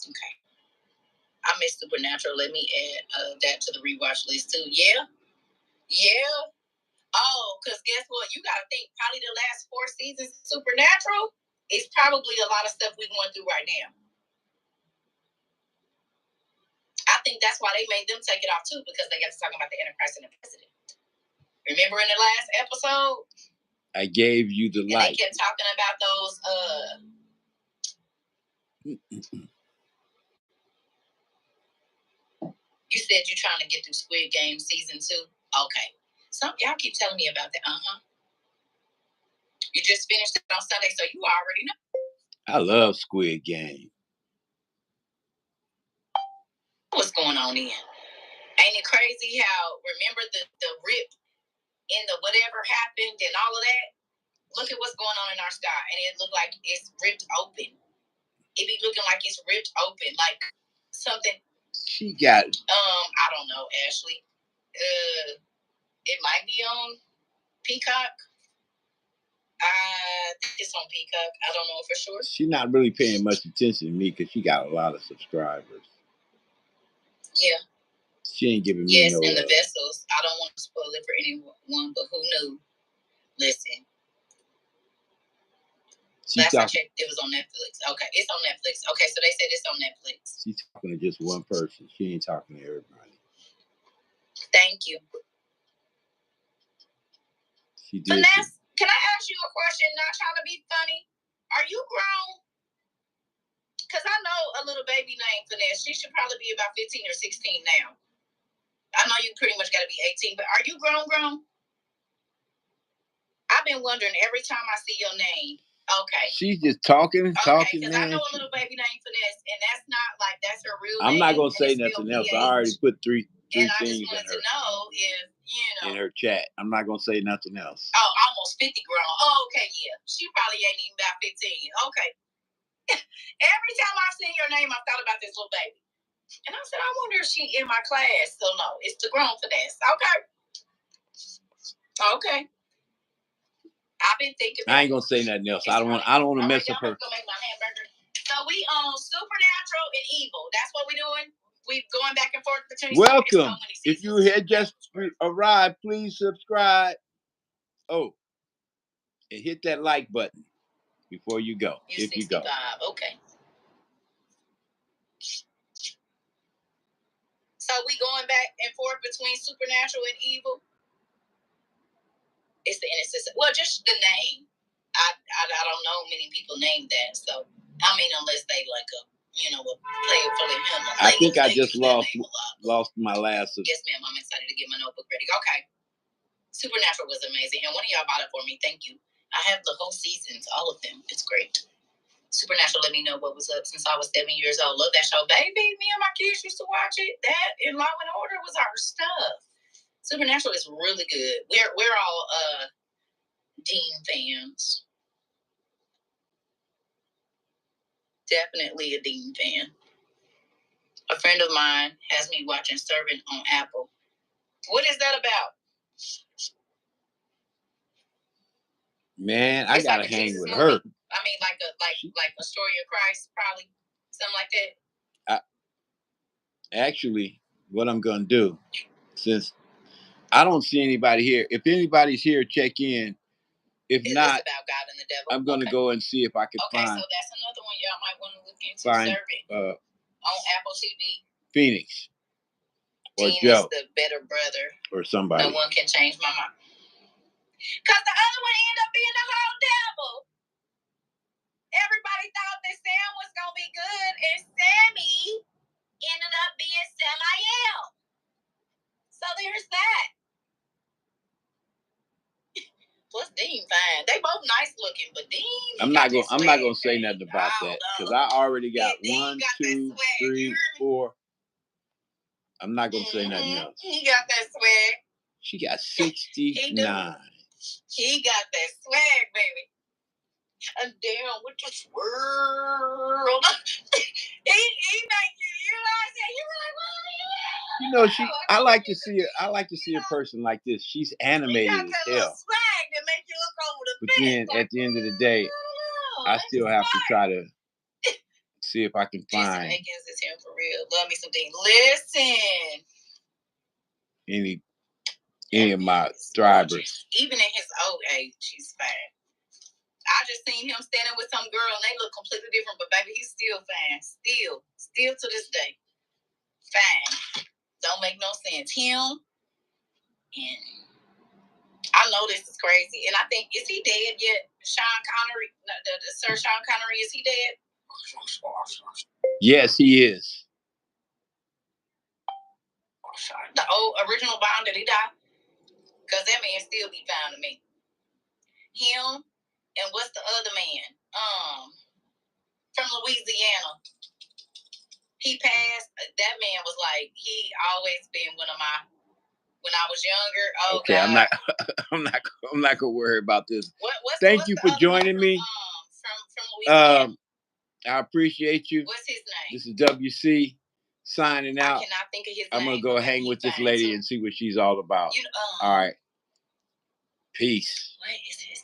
Okay. I miss Supernatural. Let me add that to the rewatch list too. Yeah. Yeah. Oh, because guess what? You got to think probably the last 4 seasons of Supernatural is probably a lot of stuff we're going through right now. I think that's why they made them take it off too, because they got to talk about the Antichrist and the president. Remember in the last episode? I gave you the light. They kept talking about those. You said you're trying to get through Squid Game season 2. Okay. Some y'all keep telling me about that. You just finished it on Sunday, so you already know. I love Squid Game. What's going on in? Ain't it crazy how, remember the rip in the whatever happened and all of that? Look at what's going on in our sky, and it looked like it's ripped open. It be looking like it's ripped open, like something. She got. I don't know, Ashley. It might be on Peacock. I think it's on Peacock. I don't know for sure. She's not really paying much attention to me because she got a lot of subscribers. Yeah. She ain't giving me no. Yes, and the vessels. I don't want to spoil it for anyone, but who knew? Listen. Last I checked, it was on Netflix. Okay, it's on Netflix. Okay, so they said it's on Netflix. She's talking to just one person. She ain't talking to everybody. Thank you. She did. Finesse, can I ask you a question? Not trying to be funny. Are you grown? Because I know a little baby named Finesse. She should probably be about 15 or 16 now. I know you pretty much got to be 18, but are you grown? I've been wondering every time I see your name. Okay. She's just talking, because man. I know a little baby named Finesse, and that's not like that's her real I'm name. not gonna say nothing else. I already put three things I just wanted to know if in her chat. I'm not gonna say nothing else. Oh, almost 50 grown. Oh, okay, yeah. She probably ain't even about 15. Okay. Every time I've seen your name, I've thought about this little baby. And I said, I wonder if she in my class. So no, it's the grown Finesse. Okay. I've been thinking. I ain't gonna say nothing else. I don't want to mess up her. Go make my hamburger. So we own Supernatural and Evil. That's what we're doing. We're going back and forth between. Welcome. If you had just arrived, please subscribe. Oh, and hit that like button before you go. If you go. Okay. So we going back and forth between Supernatural and Evil. It's the innocent. Well, just the name. I don't know many people named that. So I mean, unless they like a play for the him. I think I just lost my last. Yes, ma'am. I'm excited to get my notebook ready. Okay. Supernatural was amazing, and one of y'all bought it for me. Thank you. I have the whole seasons, all of them. It's great. Supernatural let me know what was up since I was 7 years old. Love that show, baby. Me and my kids used to watch it. That and Law and Order was our stuff. Supernatural is really good. We're all Dean fans. Definitely a Dean fan. A friend of mine has me watching Servant on Apple. What is that about? Man, I gotta hang with her. I mean, like a story of Christ, probably something like that. Actually, what I'm gonna do, since I don't see anybody here, if anybody's here, check in. If not, about God and the devil. I'm gonna go and see if I can find. Okay, so that's another one y'all might want to look into. Servant on Apple TV. Phoenix or Dean Joe is the better brother, or somebody. No one can change my mind. Cause the other one ended up being the whole devil. Everybody thought that Sam was gonna be good, and Sammy ended up being Samael. So there's that. Plus Dean fine. They both nice looking, but Dean. I'm not gonna say nothing about that because I already got 1, 2, 3, 4. I'm not gonna say nothing else. He got that swag. She got 69. He got that swag, baby. And damn with this world. he make you realize that you were like, well, you know, I like to see a person like this. She's animated as hell. Swag that make you look over the but then at the end of the day, I still have to try to see if I can find. Jason Akins is him for real. Love me some Dean. Listen. Any of my drivers. Even in his old age, he's fine. I just seen him standing with some girl and they look completely different, but baby, he's still fine. Still to this day. Fine. Don't make no sense. Him, and I know this is crazy. And I think, is he dead yet? Sean Connery, the Sir Sean Connery, is he dead? Yes, he is. The old original Bond, did he die? Because that man still be fine to me. Him, and what's the other man? From Louisiana. He passed. That man was like, he always been one of my, when I was younger. Oh, okay, God. I'm not gonna worry about this. Thank you for joining me. From Louisiana. I appreciate you. What's his name? This is W.C. signing out. I cannot think of his I'm name. gonna go hang with this lady and see what she's all about. All right. Peace. What is his